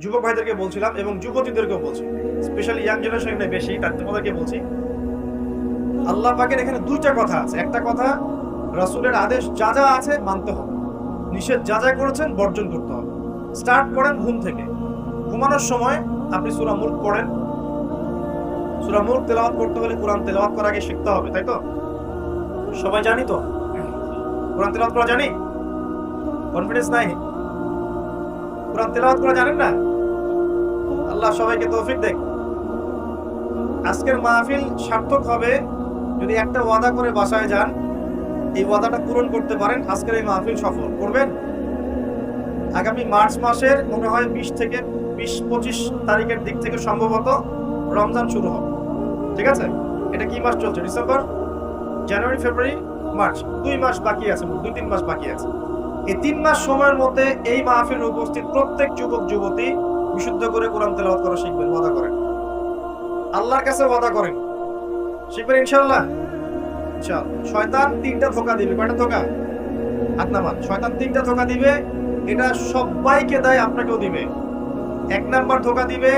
যুবক ভাইদেরকে বলছিলাম এবং যুবতীদেরকেও বলছি, স্পেশালি ইয়াং জেনারেশন বেশি, তার তোমাদেরকে বলছি, আল্লাহ পাকের এখানে দুইটা কথা আছে। একটা কথা, রাসূলের আদেশ যা যা আছে মানতে হবে, নিষেধ যা যা করেছেন বর্জন করতে হবে। স্টার্ট করেন ঘুম থেকে, ঘুমানোর সময় আপনি সূরা মুলক পড়েন। সূরা মুলক তেলাওয়াত করতে হলে কোরআন তেলাওয়াত করার আগে শিখতে হবে, তাই তো? সবাই জানি তো কোরআন তেলাওয়াত করা জানি? কনফিডেন্স নাই? কোরআন তেলাওয়াত করা জানেন না? আল্লাহ সবাইকে তৌফিক দেখ। আজকের মাহফিল সার্থক হবে যদি একটা ওয়াদা করে বাসায় যান, এই ওয়াদাটা পূরণ করতে পারেন, আজকের এই মাহফিল সফল করবেন। আগামী মার্চ মাসের মনে হয় 20 থেকে 25 তারিখের দিক থেকে সম্ভবত রমজান শুরু হবে। ঠিক আছে? এটা কি মাস চলছে? ডিসেম্বর, জানুয়ারি, ফেব্রুয়ারি, মার্চ, 2 মাস বাকি আছে, 2-3 মাস বাকি আছে। এই 3 মাস সময়ের মধ্যে এই মাহফিলে উপস্থিত প্রত্যেক যুবক যুবতী বিশুদ্ধ করে কোরআন তেলাওয়াত করা শিখবেন, ওয়াদা করেন, আল্লাহর কাছে ওয়াদা করেন, শিখবেন ইনশাআল্লাহ। ইনশাআল্লাহ। শয়তান 3টা ধোঁকা দিবে। কয়টা ধোঁকা? হাত নামান। শয়তান 3টা ধোঁকা দিবে, এটা সবাইকে দেয়, আপনাকেও দিবে। 1 নাম্বার ধোঁকা দিবে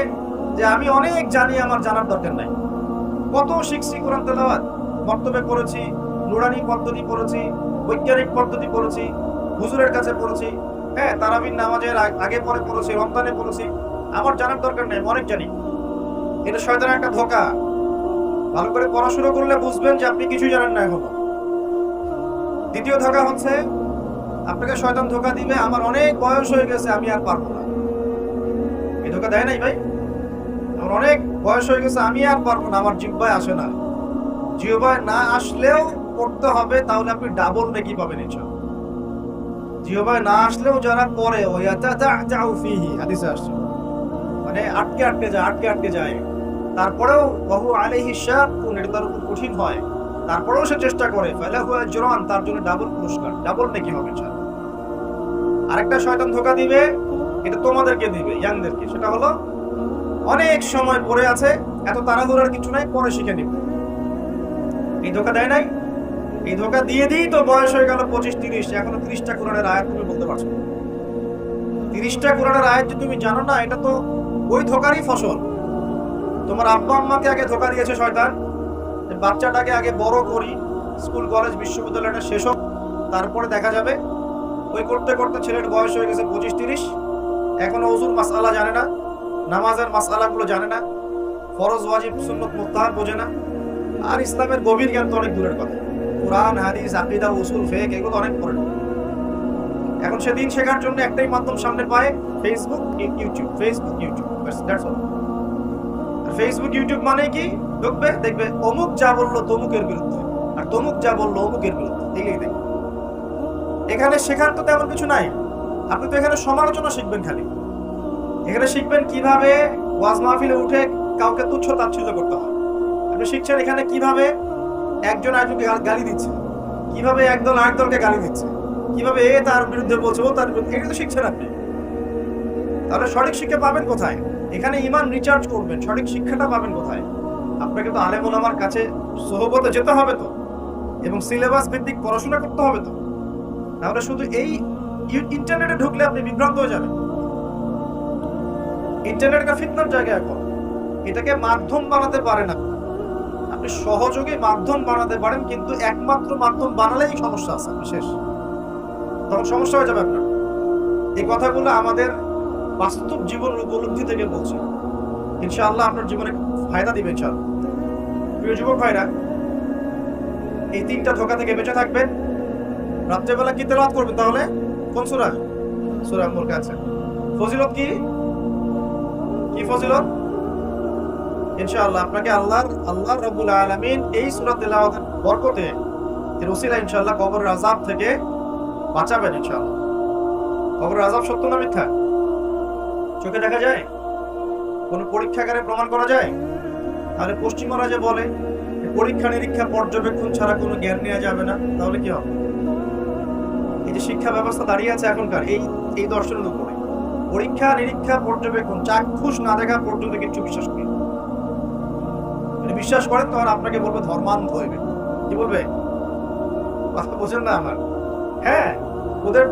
যে আমি অনেক জানি, আমার জানার দরকার নাই। কত শিখছি কোরআন তেলাওয়াত, বক্তব্যে পড়েছি, নুরানি পদ্ধতি পড়েছি, বৈজ্ঞানিক পদ্ধতি পড়েছি, হুজুরের কাছে পড়েছি, হ্যাঁ, তারাবির নামাজের আগে পরে পড়েছি, রমজানে পড়েছি, আমার জানার দরকার নেই, অনেক জানি। এটা শয়তানের একটা ধোঁকা। ভালো করে পড়াশোনা করলে বুঝবেন যে আপনি কিছুই জানেন না এখনো। দ্বিতীয় ধোঁকা হচ্ছে, আপনাকে শয়তান ধোঁকা দিবে আমার অনেক বয়স হয়ে গেছে, আমি আর পারবো না। এই ধোঁকা দেয় নাই ভাই? আমার অনেক বয়স হয়ে গেছে, আমি আর পারবো না, আমার জিহ্বায় আসে না। জিহ্বায় না আসলেও পড়তে হবে, তাহলে আপনি ডাবল নেকি পাবেন ইনশাআল্লাহ। জিহ্বায় না আসলেও যারা পড়ে, ওয়াতাতাউ ফিহি, হাদিসে আসছে, মানে আটকে যায়, তারপরেও ওয়াহু আলাইহি শাক্কুন, এটা তার উপর কঠিন হয়, তারপরেও সে চেষ্টা করে, ফালাহু আজরান, তার জন্য ডাবল পুরস্কার, ডাবল নেকি হবে ইনশাআল্লাহ। আরেকটা শয়তান ধোঁকা দিবে, এটা তোমাদেরকে দিবে, ইয়াংদেরকে, সেটা হলো অনেক সময় পড়ে আছে, এত তাড়াহুড়ার কিছু নাই, পরে শিখে নিবে। এই ধোঁকা দেয় নাই? এই ধোঁকা দিয়ে দিই তো বয়স হয়ে গেল 25-30, এখনো 30টা কোরআনের আয়াত তুমি বলতে পারছো না। 30টা কোরআনের আয়াত যদি তুমি জানো না, এটা তো ওই ধোঁকারই ফসল। তোমার আব্বা আম্মাকে আগে ধোঁকা দিয়েছে শয়তান, যে বাচ্চাটাকে আগে বড় করি, স্কুল কলেজ বিশ্ববিদ্যালয়টা শেষ হোক, তারপরে দেখা যাবে। ওই করতে করতে ছেলের বয়স হয়ে গেছে 25-30, এখনো ওযুর মাসআলা জানে না, নামাজের মাসআলাগুলো জানে না, ফরজ ওয়াজিব সুন্নত মুস্তাহাব বোঝে না, আর ইসলামের গভীর জ্ঞান তো অনেক দূরের কথা। কুরআন, হাদিস, আকীদা, উসুল, ফিকহ, এগুলো অনেক পড়ে। এখন সে দিন শেখার জন্য একটাই মাধ্যম সামনে পায়, Facebook, YouTube. Facebook, YouTube, that's all. Facebook, YouTube মানে কি? ঢুকবে, দেখবে অমুক যা বললো তমুকের বিরুদ্ধে, আর তমুক যা বললো অমুকের বিরুদ্ধে, এগুলোই দেখবে। এখানে শেখার তো তেমন কিছু নাই, আপনি তো এখানে সমালোচনা শিখবেন খালি। এখানে শিখবেন কিভাবে ওয়াজ মাহফিলে উঠে কাউকে তুচ্ছ তাচ্ছিল্য করতে হয়। আপনি শিখছেন এখানে কিভাবে একজন আরেকজনকে গালি দিচ্ছে, কিভাবে একদল আরেক দলকে গালি দিচ্ছে, কিভাবে এ তার বিরুদ্ধে বলছে, ও তার বিরুদ্ধে, এটা তো শিখছেন আপনি। তাহলে সঠিক শিক্ষা পাবেন কোথায়? এখানে ঈমান রিচার্জ করবেন, সঠিক শিক্ষাটা পাবেন কোথায়? আপনাকে তো আলেম ওলামার কাছে সোহবতে যেতে হবে তো, এবং সিলেবাস ভিত্তিক পড়াশোনা করতে হবে তো। তাহলে শুধু এই ইন্টারনেটে ঢুকলে আপনি বিভ্রান্ত হয়ে যাবেন। ইন্টারনেট একটা ফিতনার জায়গা এখন, এটাকে মাধ্যম বানাতে পারে না। আপনি সহযোগী মাধ্যম বানাতে পারেন, কিন্তু একমাত্র মাধ্যম বানালেই সমস্যা আছে, বিশেষ তখন সমস্যা হয়ে যাবে আপনার। এই কথাগুলো আমাদের বাস্তব জীবনের উপলব্ধি থেকে বলছি, ইনশাআল্লাহ আপনার জীবনে ফায়দা দিবে ইনশাআল্লাহ। প্রিয় যুবক ভাইরা, এই 3টা ধোঁকা থেকে বেঁচে থাকবেন। রাত্রেবেলা কি তেলাওয়াত করবেন তাহলে? কোন সূরা? সূরা মুলক আছে। ফজিলত কি? কি ফজিলত? ইনশাআল্লাহ আপনাকে আল্লাহ রাব্বুল আলামিন এই সূরা তেলাওয়াতের বরকতে, এর ওসিলা ইনশাআল্লাহ কবরের আযাব থেকে বাঁচাবেন ইনশাআল্লাহ। কবরের আযাব সত্য না মিথ্যা? চোখে দেখা যায়? কোন পরীক্ষাগারে প্রমাণ করা যায়? তাহলে পশ্চিমারা যে বলে পরীক্ষা নিরীক্ষা পর্যবেক্ষণ ছাড়া কোনো জ্ঞান নেওয়া যাবে না, তাহলে কি হবে? এই যে শিক্ষা ব্যবস্থা দাঁড়িয়ে আছে এখনকার এই দর্শনের উপরে, পরীক্ষা নিরীক্ষা পর্যবেক্ষণ চাক্ষুষ না দেখা পর্যন্ত কিছু বিশ্বাস করি। যদি বিশ্বাস করেন তখন আপনাকে বলবে ধর্মান্ধ হইবে। কি বলবে? কথা বোঝেন না আমার? হ্যাঁ, ওদের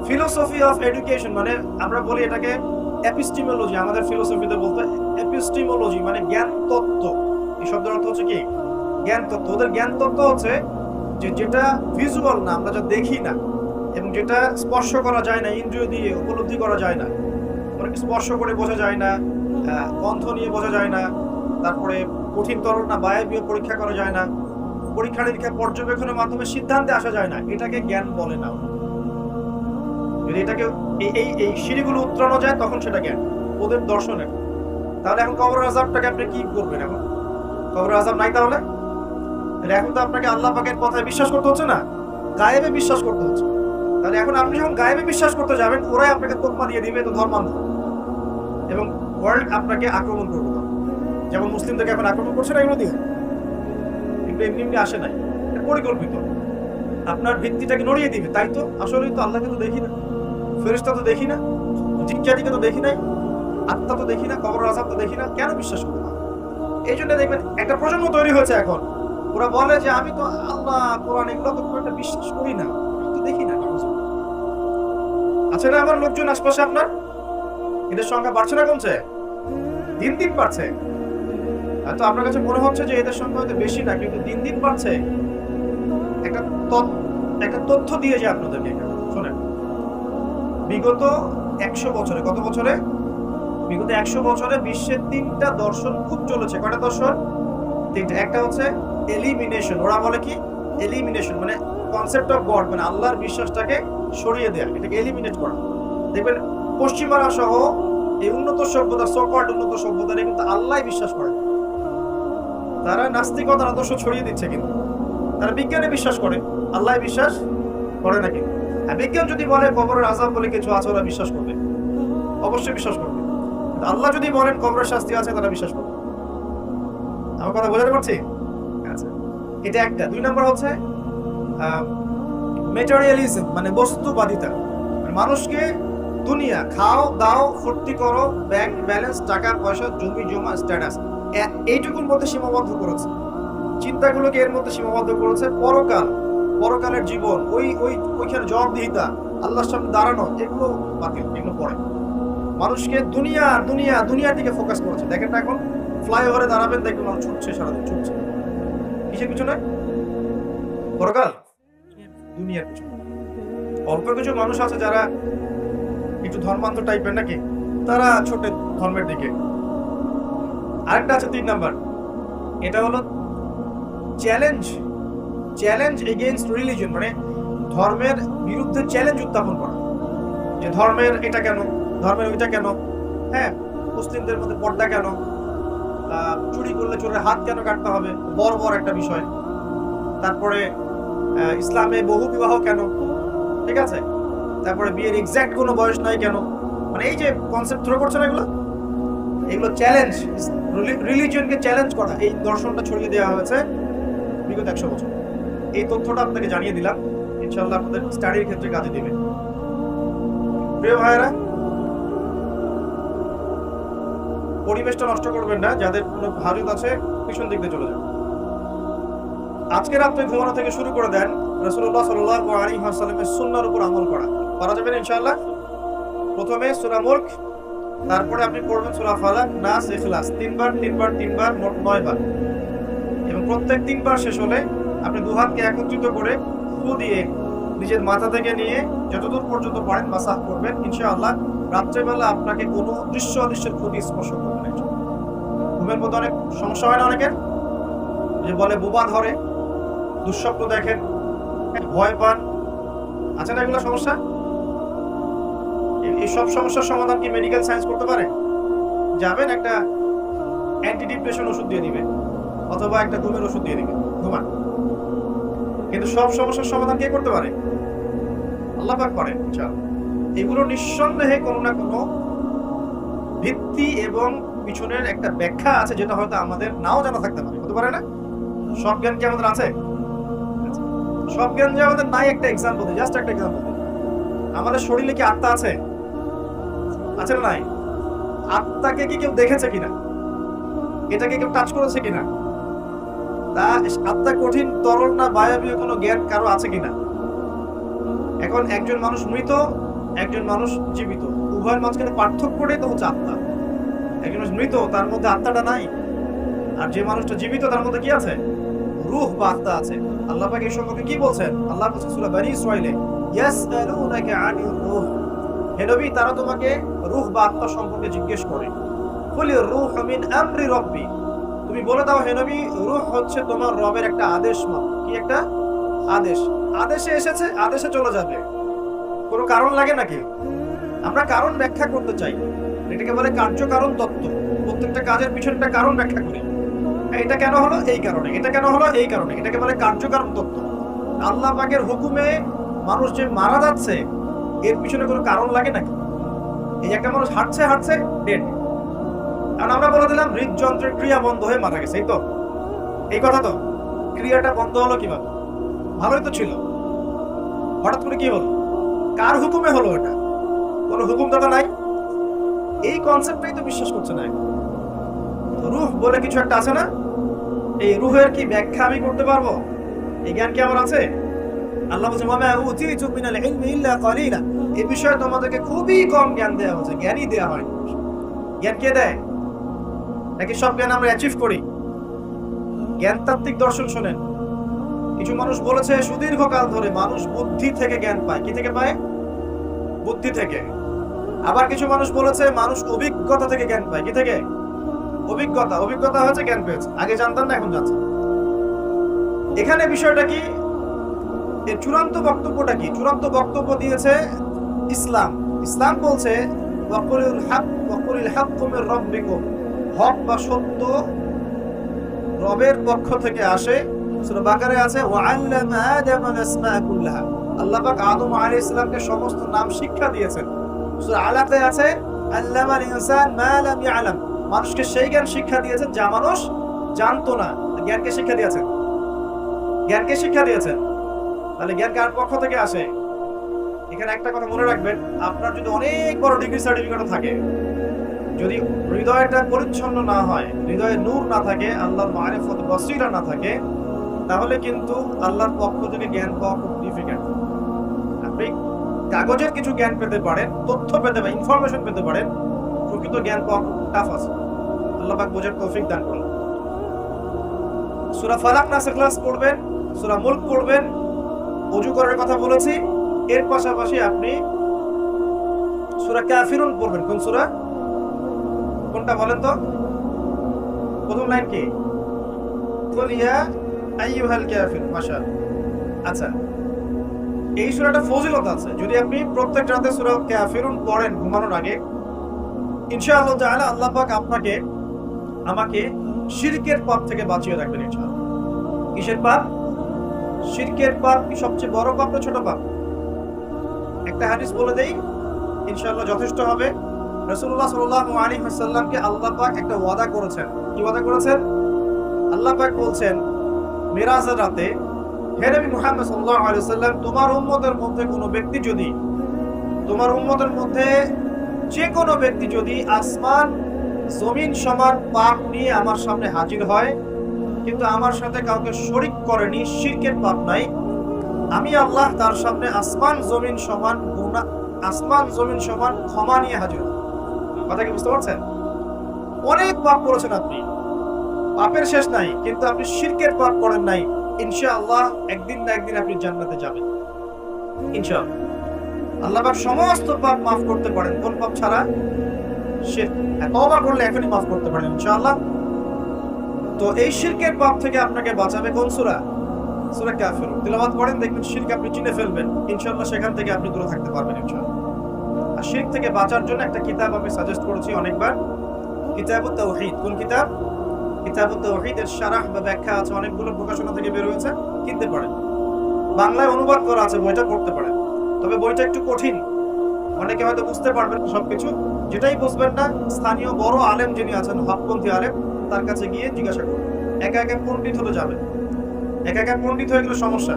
ফিলোসফি অফ এডুকেশন, মানে আমরা বলি এটাকে এপিস্টিমোলজি, আমাদের ফিলোসফিতে বলতে এপিস্টিমোলজি মানে জ্ঞান তত্ত্ব। এই শব্দের অর্থ হচ্ছে কি? জ্ঞান তত্ত্ব। ওদের জ্ঞান তত্ত্ব হচ্ছে যে যেটা ভিজুয়াল না, আমরা যা দেখি না, এবং যেটা স্পর্শ করা যায় না, ইন্দ্রিয় দিয়ে উপলব্ধি করা যায় না, মানে স্পর্শ করে বোঝা যায় না, গন্ধ নিয়ে বোঝা যায় না, তারপরে কঠিন তরল না বায়বীয় পরীক্ষা করা যায় না, পরীক্ষা নিরীক্ষা পর্যবেক্ষণের মাধ্যমে সিদ্ধান্তে আসা যায় না, এটাকে জ্ঞান বলে না। যদি এটাকে এই এই সিঁড়িগুলো উত্তরানো যায় তখন সেটা জ্ঞান ওদের দর্শনের। তাহলে এখন কবর আযাবটাকে আপনি কি করবেন? এখন কবর আযাব নাই, তাহলে এখন তো আপনাকে আল্লাহ পাকের কথায় বিশ্বাস করতে হচ্ছে না, গায়েবে বিশ্বাস করতে হচ্ছে। তাহলে এখন আপনি যখন গায়েবে বিশ্বাস করতে যাবেন, ওরাই আপনাকে তোকমা দিয়ে দিবে তো ধর্মান্ধ, এবং ওয়ার্ল্ড আপনাকে আক্রমণ করবে। যেমন মুসলিমদেরকে এখন আক্রমণ করছে না, এগুলো দিয়ে এগুলো এমনি এমনি আসে নাই, এটা পরিকল্পিত। আপনার ভিত্তিটাকে নড়িয়ে দিবে। তাই তো আসলেই তো আল্লাহকে তো দেখি না, ফেরেশতা তো দেখি না, জিজ্ঞাদিকে তো দেখি নাই, আত্মা তো দেখি না, কবর আযাব তো দেখি না, কেন বিশ্বাস করবো না? এই জন্য দেখবেন একটা প্রজন্ম তৈরি হয়েছে এখন, ওরা বলে যে আমি তো আল্লাহ কোরআন এগুলো তো খুব একটা বিশ্বাস করি না, আমি তো দেখি না। আছে না আমার লোকজন আশপাশে? আপনার এদের সংখ্যা বাড়ছে না কমছে? দিন দিন বাড়ছে। তো আপনার কাছে মনে হচ্ছে যে এদের সংখ্যা হয়তো বেশি না, কিন্তু দিন দিন বাড়ছে। একটা তথ্য দিয়ে যে আপনাদেরকে শোনেন, বিগত 100 বছরে, কত বছরে? বিগত 100 বছরে বিশ্বের 3টা দর্শন খুব চলেছে। কয়টা দর্শন? 3টা। একটা হচ্ছে এলিমিনেশন, ওরা বলে কি এলিমিনেশন, মানে কনসেপ্ট অফ গড, মানে আল্লাহর বিশ্বাসটাকে সরিয়ে দেয়া, এটাকে এলিমিনেট করা। দেখবেন পশ্চিমারা সহ এই উন্নত সভ্যতা, সো-কল্ড উন্নত সভ্যতা কিন্তু আল্লাহ বিশ্বাস করে। তারা নাস্তিকতার আদর্শ ছড়িয়ে দিচ্ছে, কিন্তু তারা বিজ্ঞানে বিশ্বাস করে, আল্লাহ বিশ্বাস করে না। কিন্তু বিজ্ঞান যদি বলে কবরের আযাব বলে কিছু আছে, ওরা বিশ্বাস করবে, অবশ্যই বিশ্বাস করবে। আল্লাহ যদি বলেন কবরের শাস্তি আছে, তারা বিশ্বাস করবে। আমার কথা বোঝাতে পারছি? আচ্ছা, এটা একটা। 2 নম্বর হচ্ছে ম্যাটেরিয়ালিজম, মানে বস্তুবাদিতা। মানুষকে দুনিয়া, খাও দাও ফুর্তি করো, ব্যাংক ব্যালেন্স, টাকা পয়সা, জমি জমা, স্ট্যাটাস, এইটুকুর মধ্যে সীমাবদ্ধ করেছে। চিন্তাগুলোকে এর মধ্যে সীমাবদ্ধ করেছে। পরকাল, পরকালের জীবন, ওইখানে জবাবদিহিতা, আল্লাহর সামনে দাঁড়ানো, এগুলো বাতিল, এগুলো পড়ে। মানুষকে দুনিয়ার দিকে ফোকাস করেছে। দেখেন না এখন ফ্লাইওভারে দাঁড়াবেন, দেখবেন মানুষ ছুটছে, সারাদিন ছুটছে। কিসের পিছনে? পরকাল, দুনিয়ার পিছনে। অল্প কিছু মানুষ আছে যারা একটু ধর্মান্ধ টাইপের নাকি, তারা ছোট ধর্মের দিকে। আরেকটা আছে 3 নাম্বার, এটা হলো চ্যালেঞ্জ এগেইনস্ট রিলিজিয়ন, মানে ধর্মের বিরুদ্ধে চ্যালেঞ্জ উত্থাপন করা, যে ধর্মের এটা কেন, ধর্মের ওইটা কেন, হ্যাঁ, মুসলিমদের মধ্যে পর্দা কেন, চুরি করলে চোরের হাত কেন কাটতে হবে, বড় একটা বিষয়। তারপরে ইসলামে বহু বিবাহ কেন, ঠিক আছে, তারপরে বিয়ের এক্সাক্ট কোনো বয়স নাই কেন, মানে এই যে কনসেপ্ট থ্রো করছে না, এগুলো চ্যালেঞ্জ, রিলিজিয়নকে চ্যালেঞ্জ করা, এই দর্শনটা ছড়িয়ে দেওয়া হয়েছে বিগত 100 বছর। এই তথ্যটা আপনাকে জানিয়ে দিলাম, ইনশাআল্লাহ আপনাদের স্টাডির ক্ষেত্রে কাজে দিবে। প্রিয় ভাইয়েরা, পরিবেশটা নষ্ট করবেন না, যাদের কোনো হাজত আছে পিছন দিক দিয়ে চলে যান। আজকে রাত্রে ঘুমানো থেকে শুরু করে দেন রাসূলুল্লাহ সাল্লাল্লাহু আলাইহি ওয়াসাল্লামের সুন্নাহর উপর আমল করা যাবে ইনশাআল্লাহ। প্রথমে সূরা মুলক, তারপরে আপনি পড়বেন সূরা ফালাক, নাস, ইখলাস, 3 বার, মোট 9 বার। এবং প্রত্যেক 3 বার শেষ হলে আপনি দুহাতকে একত্রিত করে ফু দিয়ে নিজের মাথা থেকে নিয়ে যতদূর পর্যন্ত পারেন মাসাহ করবেন। ইনশাআল্লাহ রাত্রেবেলা আপনাকে কোনো দৃশ্য অদৃশ্যের ক্ষতি স্পর্শ করবে না। ঘুমের মধ্যে অনেক সমস্যা হয় না অনেকের, যে বলে বোবা ধরে, দুঃস্বপ্ন দেখেন, ভয় পান, আছে না এগুলো সমস্যা? এই সব সমস্যার সমাধান কি মেডিকেল সায়েন্স করতে পারে? যাবেন একটা অ্যান্টি ডিপ্রেশন ওষুধ দিয়ে দিবে, অথবা একটা ঘুমের ওষুধ দিয়ে দিবে, ঘুমান। কিন্তু সব সমস্যার সমাধান কে করতে পারে? আল্লাহ পাক করেন ইনশাআল্লাহ। এগুলো নিঃসন্দেহে কোনো না কোনো ভিত্তি এবং পিছনের একটা ব্যাখ্যা আছে, যেটা হয়তো আমাদের নাও জানা থাকতে পারে, হতে পারে না? সব জ্ঞান কি আমাদের আছে? সব জ্ঞান যে আমাদের নাই, একটা এক্সাম্পল দিই, জাস্ট একটা এক্সাম্পল দিই। আমাদের শরীরে কি আত্মা আছে? আছে না নাই? আত্মাকে কি কেউ দেখেছে কিনা? এটাকে কেউ টাচ করেছে কিনা? তা আত্মা কঠিন তরল না বায়বীয় কোনো জ্ঞান কারো আছে কিনা? এখন একজন মানুষ মৃত, একজন মানুষ জীবিত, উভয়ের মাঝখানে পার্থক্যটাই তো হচ্ছে আত্মা। একজন মানুষ মৃত, তার মধ্যে আত্মাটা নাই, আর যে মানুষটা জীবিত তার মধ্যে কি আছে? রূহ বা আত্মা আছে। আল্লাহ পাক এই সম্পর্কে কি বলছেন? আল্লাহ বলছেন সূরা বনী ইসরাঈলে, ইয়াসআলুনাকা আনির রূহ, হে নবী তারা তোমাকে রূহ বা আত্মা সম্পর্কে জিজ্ঞেস করে। কুলির রূহু মিন আমরি রাব্বি, তুমি বলে দাও হে নবী, রূহ হচ্ছে তোমার রবের একটা আদেশ মাত্র। কি একটা আদেশ? আদেশে এসেছে, আদেশে চলে যাবে। কোনো কারণ লাগে নাকি? আমরা কারণ ব্যাখ্যা করতে চাই, এটাকে বলে কার্যকারণ তত্ত্ব। প্রত্যেকটা কাজের পিছনে একটা কারণ ব্যাখ্যা করি। এটা কেন হলো এই কারণে, এটা কেন হলো এই কারণে, এটাকে বলে কার্যকারণ তত্ত্ব। আল্লাহ পাকের হুকুমে মানুষ যে মারা যাচ্ছে, এর পিছনে কোনো কারণ লাগে নাকি? এই একটা মানুষ হাঁটছে হাঁটছে ডেড, কারণ আমরা বলে দিলাম হৃদযন্ত্রের ক্রিয়া বন্ধ হয়ে মারা গেছে, এই তো, এই কথা তো। ক্রিয়াটা বন্ধ হলো কিভাবে? ভালোই তো ছিল, হঠাৎ করে কি হলো? কার হুকুমে হলো? এটা কোনো হুকুমদাতা নাই, এই কনসেপ্টটাই তো বিশ্বাস করছে না। রূহ বলে কিছু একটা আছে না, এই রূহের কি ব্যাখ্যা আমি করতে পারবো? এই জ্ঞান কি আমার আছে? আল্লাহ বলছেন ওয়া মা উতীতু মিনাল ইলমি ইল্লা কালিলা, এই বিষয়ে তোমাদেরকে খুবই কম জ্ঞান দেওয়া হয়েছে, জ্ঞানই দেওয়া হয়। জ্ঞান কে দেয়? নাকি সব জ্ঞান আমরা অ্যাচিভ করি? জ্ঞানতাত্ত্বিক দর্শন শোনেন, কিছু মানুষ বলেছে সুদীর্ঘকাল ধরে মানুষ বুদ্ধি থেকে জ্ঞান পায়। কি থেকে পায়? বুদ্ধি থেকে। আবার কিছু মানুষ বলেছে মানুষ অভিজ্ঞতা থেকে জ্ঞান পায়। কি থেকে? অভিজ্ঞতা। অভিজ্ঞতা হচ্ছে জ্ঞান পেয়েছে, আগে জানতাম না এখন জানছেন। এখানে বিষয়টা কি? এর চূড়ান্ত বক্তব্যটা কি? চূড়ান্ত বক্তব্য দিয়েছে ইসলাম। ইসলাম বলছে ওয়াকুলিল হাক্কু মির রাব্বিকুম, হক বা সত্য রবের পক্ষ থেকে আসে। সূরা বাকারায় আছে ওয়া আল্লামা আদাম আল আসমা কুল্লাহা, আল্লাহ পাক আদম আলাইহিস সালামকে সমস্ত নাম শিক্ষা দিয়েছেন। সূরা আলাতে আছে আল্লামাল ইনসান মা লাম ইয়ালাম, মানুষকে সেই জ্ঞান শিক্ষা দিয়েছেন যা মানুষ জানতো না। জ্ঞানকে শিক্ষা দিয়েছেন, জ্ঞানকে শিক্ষা দিয়েছেন। তাহলে জ্ঞান কার পক্ষ থেকে আসে? এখানে একটা কথা মনে রাখবেন, আপনার যদি অনেক বড় ডিগ্রি সার্টিফিকেট থাকে, যদি হৃদয়টা পরিচ্ছন্ন না হয়, হৃদয়ে নূর না থাকে, আল্লাহর মারিফত বসিরা না থাকে, তাহলে কিন্তু আল্লাহর পক্ষ থেকে জ্ঞান পাওয়া খুব ডিফিকাল্ট। আপনি কাগজের কিছু জ্ঞান পেতে পারেন, তথ্য পেতে পারেন, ইনফরমেশন পেতে পারেন, প্রকৃত জ্ঞান পাওয়া খুব টাফ আছে। আল্লাহ পাক বোঝার তৌফিক দান করুন। সূরা ফালাক নাস ইখলাস পড়বেন, সূরা মুলক পড়বেন, ওযু করার কথা বলেছি। এর পাশাপাশি আপনি সূরা কাফিরুন পড়বেন। কোন সূরা? কোনটা বলেন তো? প্রথম লাইন কি? কুল ইয়া আইয়ুহাল কাফির। মাশাআল্লাহ। আচ্ছা, এই সূরাটা ফজিলত আছে। যদি আপনি প্রত্যেক রাতে সূরা কাফিরুন পড়েন ঘুমানোর আগে, ইনশাআল্লাহ তাআলা আল্লাহ পাক আপনাকে আমাকে শিরকের পাপ থেকে বাঁচিয়ে রাখবেন ইনশাআল্লাহ। কিসের পাপ? শিরকের পাপ কি সবচেয়ে বড় পাপ না ছোট পাপ? একটা হাদিস বলে দেই, ইনশাআল্লাহ যথেষ্ট হবে। রাসূলুল্লাহ সাল্লাল্লাহু আলাইহি ওয়াসাল্লামকে আল্লাহ পাক একটা ওয়াদা করেছেন। কি ওয়াদা করেছেন? আল্লাহ পাক বলছেন মিরাজের রাতে, হে নবী মুহাম্মদ সাল্লাল্লাহু আলাইহি ওয়াসাল্লাম, তোমার উম্মতের মধ্যে কোনো ব্যক্তি যদি, তোমার উম্মতের মধ্যে যে কোনো ব্যক্তি যদি আসমান জমিন সমান পাপ নিয়ে আমার সামনে হাজির হয়, কিন্তু আমার সাথে কাউকে শরীক করেনি, শিরকের পাপ নাই, আমি আল্লাহ তার সামনে আসমান জমিন সমান গুনাহ, আসমান জমিন সমান ক্ষমা নিয়ে হাজির। কথা কি বুঝতে পারছেন? অনেক পাপ করেছেন আপনি, পাপের শেষ নাই, কিন্তু আপনি শিরকের পাপ করেন নাই। ইনশাআল্লাহ একদিন না একদিন আপনি জান্নাতে যাবেন ইনশাআল্লাহ। আল্লাহ পাক সমস্ত পাপ মাফ করতে পারেন, কোন পাপ ছাড়া? শিরক। তওবা করলে এখনই মাফ করতে পারেন ইনশাআল্লাহ। তো এই শিরকের পাপ থেকে আপনাকে বাঁচাবে কোন সূরা? সূরা কাফিরুন। তিলাওয়াত করেন, দেখবেন শিরক আপনি চিনে ফেলবেন ইনশাআল্লাহ, সেখান থেকে আপনি দূরে থাকতে পারবেন ইনশাআল্লাহ। আর শিরক থেকে বাঁচার জন্য একটা কিতাব আমি সাজেস্ট করেছি অনেকবার, কিতাবুত তাওহীদ। কোন কিতাব? কিতাবুত তাওহীদের শারাহ বা ব্যাখ্যা আছে, অনেকগুলো প্রকাশনা থেকে বের হয়েছে, কিনতে পারেন। বাংলায় অনুবাদ করা আছে, বইটা পড়তে পারেন। তবে বইটা একটু কঠিন, অনেকে হয়তো বুঝতে পারবেন সবকিছু, যেটাই বুঝবেন না স্থানীয় বড় আলেম যিনি আছেন, হকপন্থী আলেম, তার কাছে গিয়ে জিজ্ঞাসা করুন। একা একা পণ্ডিত হতে যাবে, একা একা পণ্ডিত হয়ে গেলে সমস্যা।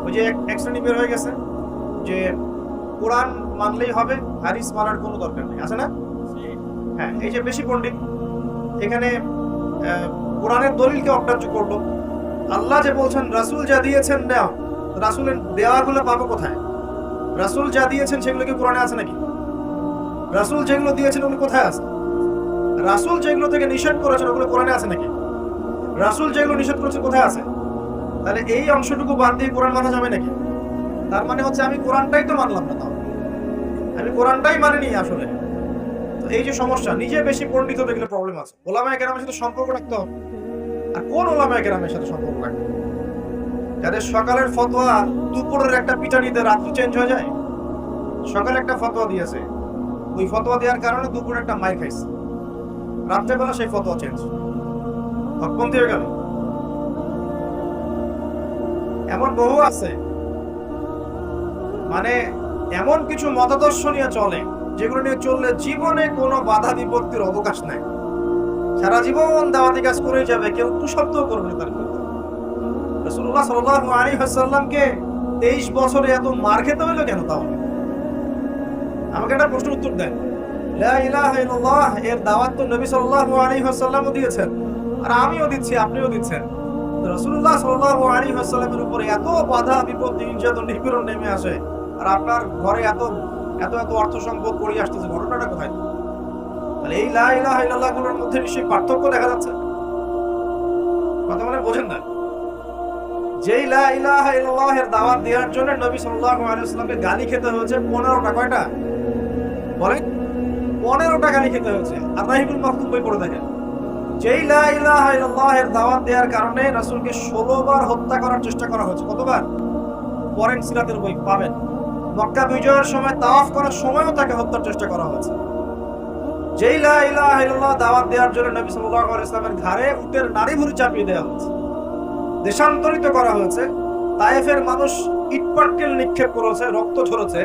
ওই যে এক শ্রেণী বের হয়ে গেছে যে কোরআন মানলেই হবে, হাদিস মানার কোনো দরকার নেই, আছে না? হ্যাঁ, এই যে বেশি পণ্ডিত এখানে কোরআনের দলিলকে অগ্রাহ্য করলো। আল্লাহ যে বলছেন রাসূল যা দিয়েছেন নাও, রাসূলের দেওয়াগুলো পাবো কোথায়? রাসূল যা দিয়েছেন সেগুলো কি কোরআনে আছে নাকি? রাসূল যেগুলো দিয়েছেন ওগুলো কোথায় আছে? রাসূল যেগুলো থেকে নিষেধ করেছেন ওগুলো কোরআনে আছে নাকি? রাসূল যেগুলো নিষেধ করেছেন কোথায় আছে? তাহলে এই অংশটুকু বাদ দিয়ে কোরআন মানা যাবে নাকি? তার মানে হচ্ছে আমি কোরআনটাই তো মানলাম না, তাও আমি কোরআনটাই মানিনি আসলে। তো এই যে সমস্যা, নিজে বেশি পণ্ডিত দেখলে প্রবলেম আছে। ওলামায়ে কেরামের সাথে সম্পর্ক রাখতে হবে। আর কোন ওলামায়ে কেরামের সাথে সম্পর্ক রাখতে হবে? যাদের সকালের ফতোয়া দুপুরের একটা পিটানিতে রাত্রি চেঞ্জ হয়ে যায়। সকালে একটা ফতোয়া দিয়েছে, ওই ফতোয়া দেওয়ার কারণে দুপুরে একটা মাইর খাইছে, রাত্রেবেলা সেই ফতোয়া চেঞ্জ, হকপন্থী হয়ে গেল। এমন বহু আছে, মানে এমন কিছু মতাদর্শ নিয়ে চলে যেগুলো নিয়ে চললে জীবনে কোনো বাধা বিপত্তির অবকাশ নাই। সারা জীবন দাওয়াতি কাজ করেই যাবে, কেউ কুশব্দ করবে না তার বিরুদ্ধে। রাসূলুল্লাহ সাল্লাল্লাহু আলাইহি ওয়াসাল্লামকে 23 বছরে এত মার খেতে হলো কেন? তাহলে আমাকে একটা প্রশ্ন উত্তর দেন। লা ইলাহা ইল্লাল্লাহ এর দাওয়াত তো নবী সাল্লাল্লাহু আলাইহি ওয়াসাল্লামও দিয়েছেন, আর আমিও দিচ্ছি, আপনিও দিচ্ছেন। রাসূলুল্লাহ সাল্লাল্লাহু আলাইহি ওয়াসাল্লামের উপরে এত বাধা বিপত্তি নির্যাতন নিপীড়ন নেমে আসে, আর আপনার ঘরে এত এত এত অর্থ সম্পদ পড়ে আসতেছে, ঘটনাটা কোথায়? তাহলে এই লা ইলাহা ইল্লাল্লাহ গুলোর মধ্যে নিশ্চয়ই পার্থক্য দেখা যাচ্ছে। কথা মানে বোঝেন না? যেই লা ইলাহা ইল্লাল্লাহ এর দাওয়াত দেওয়ার জন্য নবী সাল্লাল্লাহু আলাইহি ওয়াসাল্লামকে গালি খেতে হয়েছে 15টা। কয়টা বলেন? 15টা গালি খেতে হয়েছে। আররাহিবুল মাকতুম বই পড়ে দেখেন। যেই লা ইলাহা ইল্লাল্লাহ এর দাওয়াত দেওয়ার কারণে রাসূলকে 16 বার হত্যা করার চেষ্টা করা হয়েছে। কতবার? পড়েন, সিরাতের বই পাবেন। মক্কা বিজয়ের সময় তাওয়াফ করার সময়ও তাকে হত্যার চেষ্টা করা হয়েছে। যেই লা ইলাহা ইল্লাল্লাহ দাওয়াত দেওয়ার জন্য নবী সাল্লাল্লাহু আলাইহি ওয়াসাল্লামের ঘাড়ে উটের নাড়ি ভুঁড়ি চাপিয়ে দেওয়া হয়েছে, দেশান্তরিত করা হয়েছে। তায়েফের মানুষ ইটপাটকেল নিক্ষেপ করেছে, রক্ত ঝরেছে।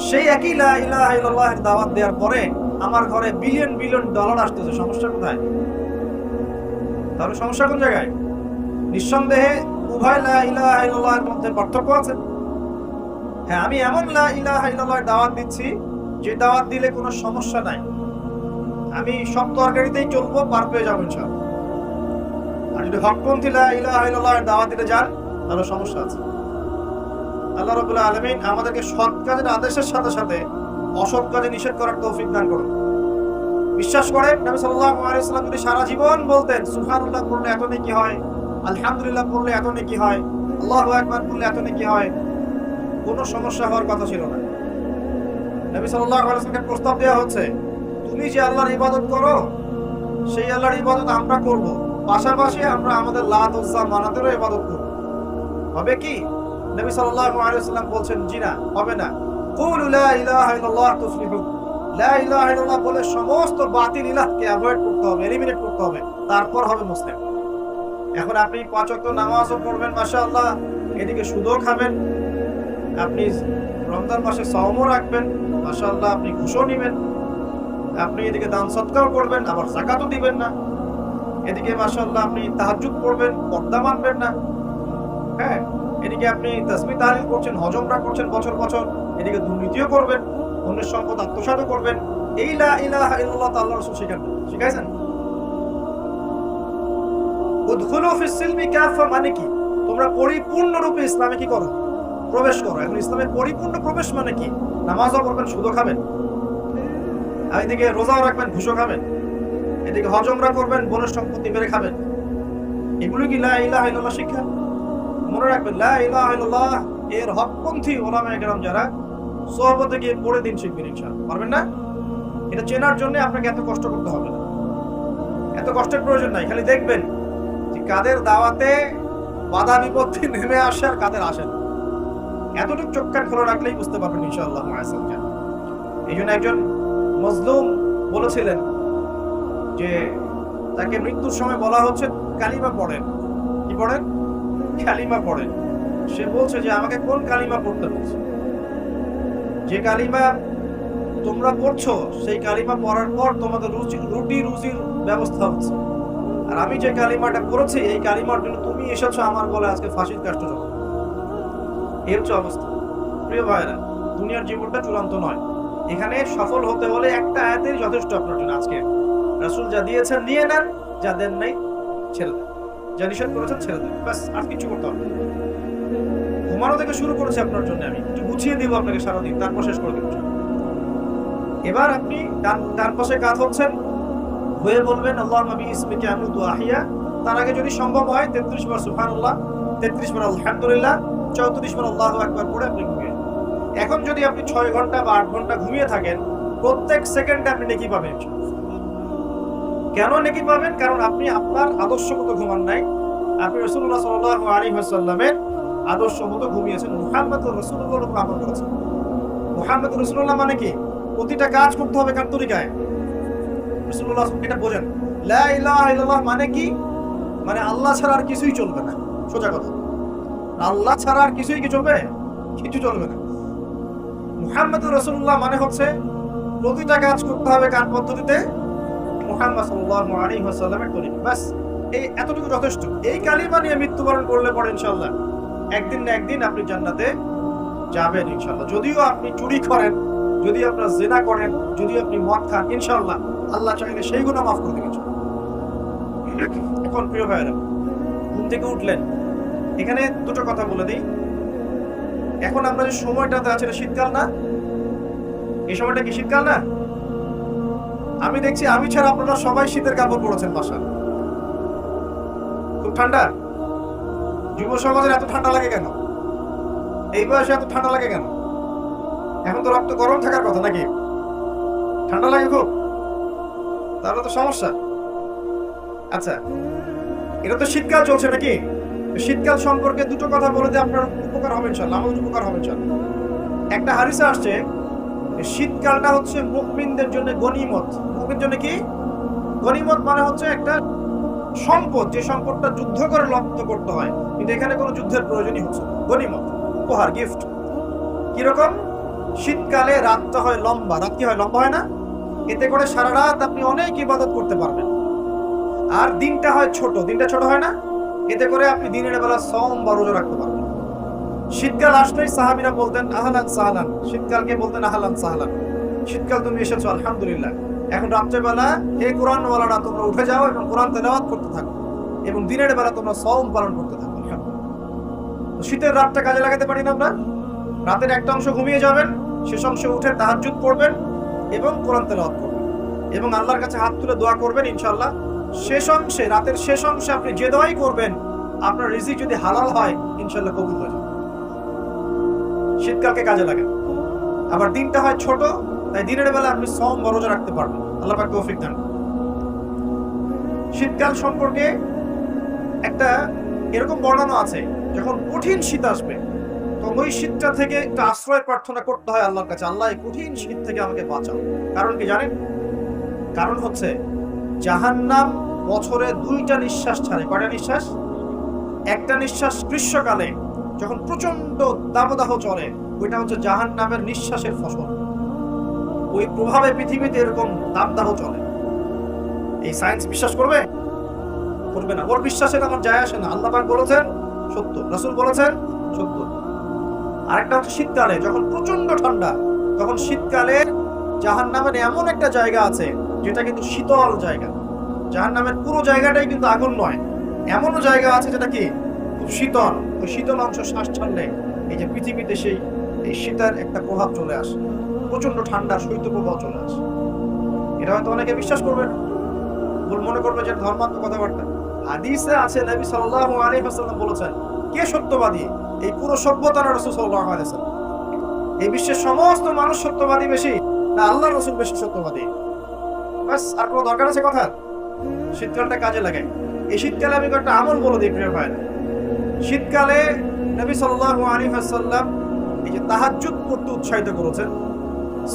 সেই একই লা ইলাহা ইল্লাল্লাহ এর দাওয়াত দেওয়ার পরে আমার ঘরে বিলিয়ন বিলিয়ন ডলার আসতেছে। সমস্যা কোথায়? তাহলে সমস্যা কোন জায়গায়? নিঃসন্দেহে উভয় লা ইলাহা ইল্লাল্লাহ এর মধ্যে পার্থক্য আছে। হ্যাঁ, আমি এমন লা ইলাহা ইল্লাল্লাহ এর দাওয়াত দিচ্ছি যে দাওয়াত দিলে কোনো সমস্যা নাই, আমি সব তরকারিতেই চলবো, পার পেয়ে যাবো ইনশাআল্লাহ। আর যদি হকপন্থী লা ইলাহা ইল্লাল্লাহ এর দাওয়াত দিতে যান তাহলে সমস্যা আছে। আল্লাহ রাব্বুল আলামিন আমাদেরকে সৎ কাজের আদেশের সাথে সাথে অসৎ কাজে নিষেধ করার তৌফিক দান করুন। বিশ্বাস করেন, নবী সাল্লাল্লাহু আলাইহি ওয়াসাল্লাম যদি সারা জীবন বলতেন সুবহানাল্লাহ পড়লে এত নেকি হয়, আলহামদুলিল্লাহ পড়লে এত নেকি হয়, আল্লাহু আকবার পড়লে এত নেকি হয়, কোনো সমস্যা হওয়ার কথা ছিল না। নবী সাল্লাল্লাহু আলাইহি ওয়াসাল্লামকে প্রস্তাব দেওয়া হচ্ছে, তুমি যে আল্লাহর ইবাদত করো সেই আল্লাহর ইবাদত আমরা করব, পাশাপাশি আমরা আমাদের লাত উজ্জা মানাতেরও ইবাদত করব। হবে কি? নবী সাল্লাল্লাহু আলাইহি ওয়াসাল্লাম বলছেন, জি না, হবে না। কুলু লা ইলাহা ইল্লাল্লাহ তুফলিহু। লা ইলাহা ইল্লাল্লাহ বলে সমস্ত বাতিল ইলাহকে অ্যাভয়েড করতে হবে, এলিমিনেট করতে হবে, তারপর হবে মুসলিম। এখন আপনি 5 ওয়াক্ত নামাজও পড়বেন মাশাআল্লাহ, এদিকে সুদও খাবেন, আপনি রমজান মাসে সাওমও রাখবেন মাশাআল্লাহ, আপনি ঘুষও নেবেন, আপনি এদিকে দান সদকাও করবেন, আবার যাকাতও দিবেন না, এদিকে মাশাআল্লাহ আপনি তাহাজ্জুদ পড়বেন, পর্দা মানবেন না, হ্যাঁ, এদিকে আপনি তাসবিহ তাহলিল করছেন, হজ উমরা করছেন বছর বছর, এদিকে দুর্নীতিও করবেন, অন্যের সম্পদ আত্মসাৎও করবেন। এই লা ইলাহা ইল্লাল্লাহ আল্লাহর রাসূল শিখাইছেন। উদখুলু ফিস সিলমি কাফা মানে কি? তোমরা পরিপূর্ণরূপে ইসলামে কি করো? প্রবেশ করো। এখন ইসলামে পরিপূর্ণ প্রবেশ মানে কি? নামাজও পড়বেন, সুদও খাবেন, আর এদিকে রোজাও রাখবেন, ঘুষও খাবেন, এদিকে হজ উমরা করবেন, বোনের সম্পত্তি মেরে খাবেন। এগুলো কি লা ইলাহা ইল্লাল্লাহ শিক্ষা? মনে রাখবেন, লা ইলাহা ইল্লাল্লাহ এর হকপন্থী উলামায়ে কেরাম যারা, সোহবতে গিয়ে পড়ে দিন শিখবেন ইনশাআল্লাহ। পারবেন না? এটা চেনার জন্য আপনাকে এত কষ্ট করতে হবে না, এত কষ্টের প্রয়োজন নাই। খালি দেখবেন যে কাদের দাওয়াতে বাধা বিপত্তি নেমে আসে আর কাদের আসে না। এতটুকু চোখ কান খোলা রাখলেই বুঝতে পারবেন ইনশাআল্লাহ। এই জন্য একজন মজলুম বলেছিলেন যে তাকে মৃত্যুর সময় বলা হচ্ছে কালিমা পড়েন। কি পড়েন? কালিমা পড়েন। সে বলছে যে আমাকে কোন কালিমা পড়তে বলছে? যে কালিমা তোমরা পড়ছো সেই কালিমা পড়ার পর তোমাদের রুটি রুজির ব্যবস্থা হচ্ছে, আর আমি যে কালিমাটা পড়েছি এই কালিমার জন্য তুমি এসেছো আমার বলে আজকে ফাঁসির কাষ্ট জমা। এই হচ্ছে অবস্থা। প্রিয় ভাইরা, দুনিয়ার জীবনটা চূড়ান্ত নয়। এখানে সফল হতে হলে একটা আয়াতেই যথেষ্ট আপনার জন্য। আজকে রাসূল যা দিয়েছেন নিয়ে নেন, যা দেন নাই ছেড়ে দেন, যা নিষেধ করেছেন ছেড়ে দেন, ব্যাস। আর কিছু করতে হবে। ঘুমানো থেকে শুরু করেছি আপনার জন্য, আমি একটু গুছিয়ে দিব আপনাকে সারাদিন, তারপর শেষ করে দেব। এবার আপনি ডান পাশে কাত হচ্ছেন, হয়ে বলবেন আল্লাহুম্মা বিইসমিকা আমুতু ওয়া আহইয়া। তার আগে যদি সম্ভব হয় 33 বার সুবহানাল্লাহ, 33 বার আলহামদুলিল্লাহ, 34 বার আল্লাহু আকবার পড়ে আপনি ঘুমিয়ে। এখন যদি আপনি 6 ঘন্টা বা 8 ঘন্টা ঘুমিয়ে থাকেন, প্রত্যেক সেকেন্ডে আপনি নেকি পাবেন। কেন নেকি পাবেন? কারণ আপনি আপনার আদর্শ মতো ঘুমান নাই, আপনি রাসূলুল্লাহ সাল্লাল্লাহু আলাইহি ওয়াসাল্লামের আদর্শ মতো ঘুমিয়েছেন, মুহাম্মদুর রাসূলুল্লাহর উপর আমল করেছেন। মুহাম্মদুর রাসূলুল্লাহ মানে কি? প্রতিটা কাজ করতে হবে কার তরিকায়? রাসূলুল্লাহ এটা বোঝেন। লা ইলাহা ইল্লাল্লাহ মানে কি? মানে আল্লাহ ছাড়া আর কিছুই চলবে না, সোজা কথা। আল্লাহ ছাড়া আর কিছুই কি চলবে? কিছু চলবে না। মুহাম্মদুর রাসূলুল্লাহ মানে হচ্ছে প্রতিটা কাজ করতে হবে কার পদ্ধতিতে? মুহাম্মদ সাল্লাল্লাহু আলাইহি ওয়াসাল্লামের তরিকা। বাস এই এতটুকু যথেষ্ট। এই কালিমা নিয়ে মৃত্যুবরণ করলে পরে ইনশাআল্লাহ একদিন না একদিন আপনি জান্নাতে যাবেন ইনশাআল্লাহ। যদিও আপনি চুরি করেন, যদি আপনার জিনা করেন, যদি আপনি মদ খান, ইনশাআল্লাহ আল্লাহ চাইলে সেই গুনাহ মাফ করে দিবেন। এখন প্রিয় ভাইরা, ঘুম থেকে উঠলেন, এখানে দুটো কথা বলে দিই। এখন আমরা যে সময়টাতে আছি, এটা শীতকাল না? এই সময়টা কি শীতকাল না? আমি দেখছি আমি ছাড়া আপনারা সবাই শীতের কাপড় পরেছেন বাসা। খুব ঠান্ডা। যুব সমাজের এত ঠান্ডা লাগে কেন? এই বয়সে এত ঠান্ডা লাগে কেন? এখন তো রক্ত গরম থাকার কথা নাকি? ঠান্ডা লাগে খুব? তাহলে তো সমস্যা। আচ্ছা, এটা তো শীতকাল চলছে নাকি? শীতকাল সম্পর্কে দুটো কথা বলে দিয়ে আপনার উপকার হবে ইনশাআল্লাহ, আমাদের উপকার হবে ইনশাআল্লাহ। একটা হাদিসে আসছে শীতকালটা হচ্ছে মুমিনদের জন্য গনিমত। মুমিনদের জন্য কি? গনিমত মানে হচ্ছে একটা সম্পদ, যে সম্পদটা যুদ্ধ করে লব্ধ করতে হয়, কিন্তু এখানে কোনো যুদ্ধের প্রয়োজনই হচ্ছে না। গনিমত, উপহার, গিফট। কিরকম? শীতকালে রাতটা হয় লম্বা। রাত কি হয়? লম্বা হয় না? এতে করে সারা রাত আপনি অনেক ইবাদত করতে পারবেন। আর দিনটা হয় ছোট। দিনটা ছোট হয় না? এতে করে আপনি দিনের বেলা সওম বা রোজা রাখতে পারবেন। শীতকাল আসলেই সাহাবীরা বলতেন আহলান সাহলান। শীতকালকে বলতেন আহলান সাহলান। শীতকাল তুমি এসেছো, আলহামদুলিল্লাহ। এখন রাত্রেবেলা হে কোরআনওয়ালারা তোমরা উঠে যাও এবং কোরআন তেলাওয়াত করতে থাকো, এবং দিনের বেলা তোমরা সওম পালন করতে থাকো। শীতের রাতটা কাজে লাগাতে পারি না আমরা? রাতের একটা অংশ ঘুমিয়ে যাবেন, শেষ অংশে উঠে তাহাজ্জুদ পড়বেন এবং কোরআন তেলাওয়াত করবেন এবং আল্লাহর কাছে হাত তুলে দোয়া করবেন। ইনশাআল্লাহ শেষ অংশে, রাতের শেষ অংশে আপনি যে দোয়াই করবেন, আপনার রিজিক যদি হালাল হয় ইনশাআল্লাহ কবুল হয়ে যাবে। শীতকালকে কাজে লাগে। আবার দিনটা হয় ছোট, তাই দিনের বেলা আপনি সওম বা রোজা রাখতে পারবেন। আল্লাহ পাক তৌফিক দান। শীতকাল সম্পর্কে একটা এরকম বর্ণনা আছে, যখন কঠিন শীত আসবে তখন ওই শীতটা থেকে একটা আশ্রয় প্রার্থনা করতে হয় আল্লাহর কাছে, আল্লাহ এই কঠিন শীত থেকে আমাকে বাঁচাও। কারণ কি জানেন? কারণ হচ্ছে জাহান্নাম বছরে 2টা নিঃশ্বাস ছাড়ে। কয়টা নিঃশ্বাস? একটা নিঃশ্বাস গ্রীষ্মকালে যখন প্রচন্ড দাবদাহ চলে, ওইটা হচ্ছে জাহান্নামের নিঃশ্বাসের ফসল। ওই প্রভাবে পৃথিবীতে এরকম দাবদাহ চলে। এই সায়েন্স বিশ্বাস করবে? করবে না। ওর বিশ্বাসের আমার যায় আসে না। আল্লাহ পাক বলেছেন সত্য, রাসূল বলেছেন সত্য। আরেকটা হচ্ছে শীতকালে যখন প্রচন্ড ঠান্ডা, তখন শীতকালে জাহান্নামের এমন একটা জায়গা আছে যেটা কিন্তু শীতল জায়গা। জাহান্নামের পুরো জায়গাটাই কিন্তু আগুন নয়, এমনও জায়গা আছে যেটা কি খুব শীতল। ওই শীতল অংশ শ্বাস ছাড়লে এই যে পৃথিবীতে সেই এই শীতের একটা প্রভাব চলে আসে, প্রচন্ড ঠান্ডা শৈত্যপ্রবাহ চলে আসে। এটা হয়তো অনেকে বিশ্বাস করবে না, মনে করবে যে ধর্মাত্মক কথাবার্তা। হাদিসে আছে নবী সাল্লাল্লাহু আলাইহি ওয়াসাল্লাম বলেছেন, কে সত্যবাদী? এই পুরো সভ্যতার রাসূল সাল্লাল্লাহু আলাইহি ওয়াসাল্লাম। এই বিশ্বের সমস্ত মানুষ সত্যবাদী বেশি না আল্লাহর রাসূল বেশি সত্যবাদী? বাস, আর কোনো দরকার আছে কথা? শীতকালটা কাজে লাগাই। এই শীতকালে আমি একটা আমল বলে দিই প্রিয় ভাইরা। শীতকালে নবী সাল্লাল্লাহু আলাইহি ওয়াসাল্লাম এই যে তাহাজ্জুদ পড়তে উৎসাহিত করেছেন,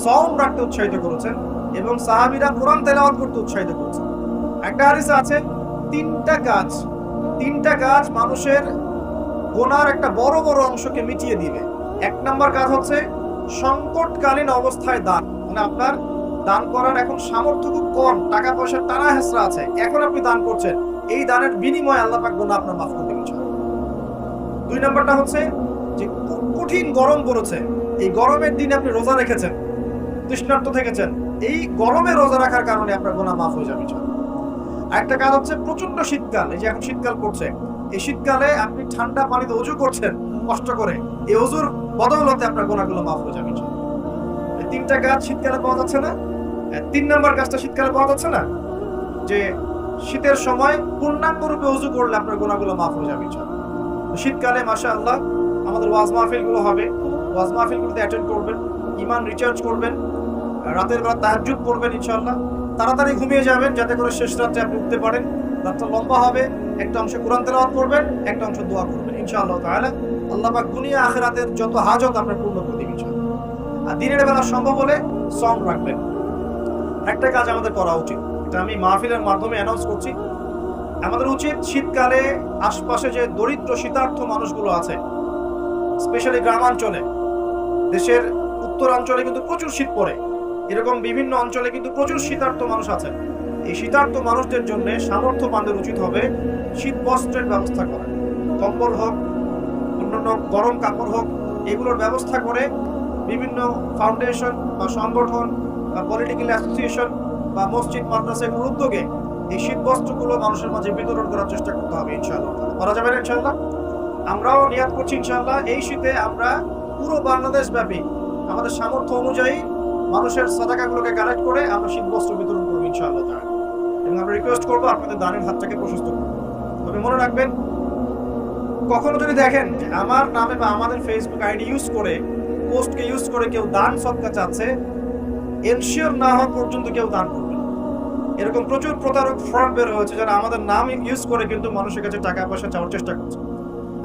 সওম রাখতে উৎসাহিত করেছেন এবং সাহাবীরা কোরআন তেলাওয়াত করতে উৎসাহিত করেছেন। একটা হাদিসে আছে তিনটা কাজ মানুষের গুনার একটা বড় বড় অংশকে মিটিয়ে দিবে। এক নাম্বার কাজ হচ্ছে সংকটকালীন অবস্থায় দান। মানে আপনার দান করার এখন সামর্থ্য খুব কম, টাকা পয়সার টানা হেঁচড়া আছে, এখন আপনি দান করছেন, এই দানের বিনিময়ে আল্লাহ পাক গুনাহ আপনার মাফ করে দিবেন। 2 নাম্বারটা হচ্ছে যে কঠিন গরম পড়েছে, এই গরমের দিনে আপনি রোজা রেখেছেন, তৃষ্ণার্ত থেকেছেন, এই গরমে রোজা রাখার কারণে আপনার গুনাহ মাফ হয়ে যাবে। আরেকটা কাজ হচ্ছে প্রচন্ড শীতকাল, এই যে এখন শীতকাল পড়ছে, এই শীতকালে আপনি ঠান্ডা পানিতে ওযু করছেন কষ্ট করে, এই ওযুর বদৌলতে আপনার গুনাহগুলো মাফ হয়ে যাবে। তিনটা কাজ শীতকালে পাওয়া যাচ্ছে না, 3 নাম্বার কাজটা শীতকালে পাওয়া যাচ্ছে না, যে শীতের সময় পূর্ণাঙ্গ রূপে ওযু করলে আপনার গুনাহগুলো মাফ হয়ে যাবে ইনশাআল্লাহ। শীতকালে মাশাআল্লাহ আমাদের ওয়াজ মাহফিলগুলো হবে, ওয়াজ মাহফিলগুলোতে অ্যাটেন্ড করবেন, ঈমান রিচার্জ করবেন, রাতের বেলা তাহাজ্জুদ পড়বেন ইনশাআল্লাহ। তাড়াতাড়ি ঘুমিয়ে যাবেন যাতে করে শেষ রাতে আপনি উঠতে পারেন। রাতটা লম্বা হবে, একটা অংশ কোরআন তেলাওয়াত করবেন, একটা অংশ দোয়া করবেন ইনশাআল্লাহ তাআলা। আল্লাহ পাক দুনিয়া আখিরাতের যত হাজত আপনার পূর্ণ করে দিবেন ইনশাআল্লাহ। আর দিনের বেলা সম্ভব হলে সম রাখবেন। একটা কাজ আমাদের করা উচিত, এটা আমি মাহফিলের মাধ্যমে অ্যানাউন্স করছি। আমাদের উচিত শীতকালে আশপাশে যে দরিদ্র শীতার্থ মানুষগুলো আছে, স্পেশালি গ্রামাঞ্চলে, দেশের উত্তরাঞ্চলে কিন্তু প্রচুর শীত পড়ে, এরকম বিভিন্ন অঞ্চলে কিন্তু প্রচুর শীতার্থ মানুষ আছে। এই শীতার্থ মানুষদের জন্য সামর্থ্যবানদের উচিত হবে শীত বস্ত্রের ব্যবস্থা করা, কম্বল হোক, অন্যান্য গরম কাপড় হোক, এগুলোর ব্যবস্থা করে বিভিন্ন ফাউন্ডেশন বা সংগঠন বা পলিটিক্যাল অ্যাসোসিয়েশন বা মসজিদ মাদ্রাসা এগুলোর উদ্যোগে এই শীত বস্ত্রগুলো মানুষের মাঝে বিতরণ করার চেষ্টা করতে হবে ইনশাআল্লাহ। করা যাবে না ইনশাআল্লাহ? আমরাও নিয়াত করছি ইনশাআল্লাহ এই শীতে আমরা পুরো বাংলাদেশ ব্যাপী আমাদের সামর্থ্য অনুযায়ী মানুষের সাদাকাগুলোকে কালেক্ট করে আমরা শীত বস্ত্র বিতরণ করবো ইনশাআল্লাহ। এবং আমরা রিকোয়েস্ট করবো আপনাদের দানের হাতটাকে প্রশস্ত করবো। তবে মনে রাখবেন, কখনো যদি দেখেন যে আমার নামে বা আমাদের ফেসবুক আইডি ইউজ করে, পোস্টকে ইউজ করে কেউ দান সদকা চাচ্ছে, এনশিওর না হওয়া পর্যন্ত কেউ দান করবে। এরকম প্রচুর প্রতারক ফ্রড বের হয়েছে যারা আমাদের নাম ইউজ করে কিন্তু মানুষের কাছে টাকা পয়সা চাওয়ার চেষ্টা করছে।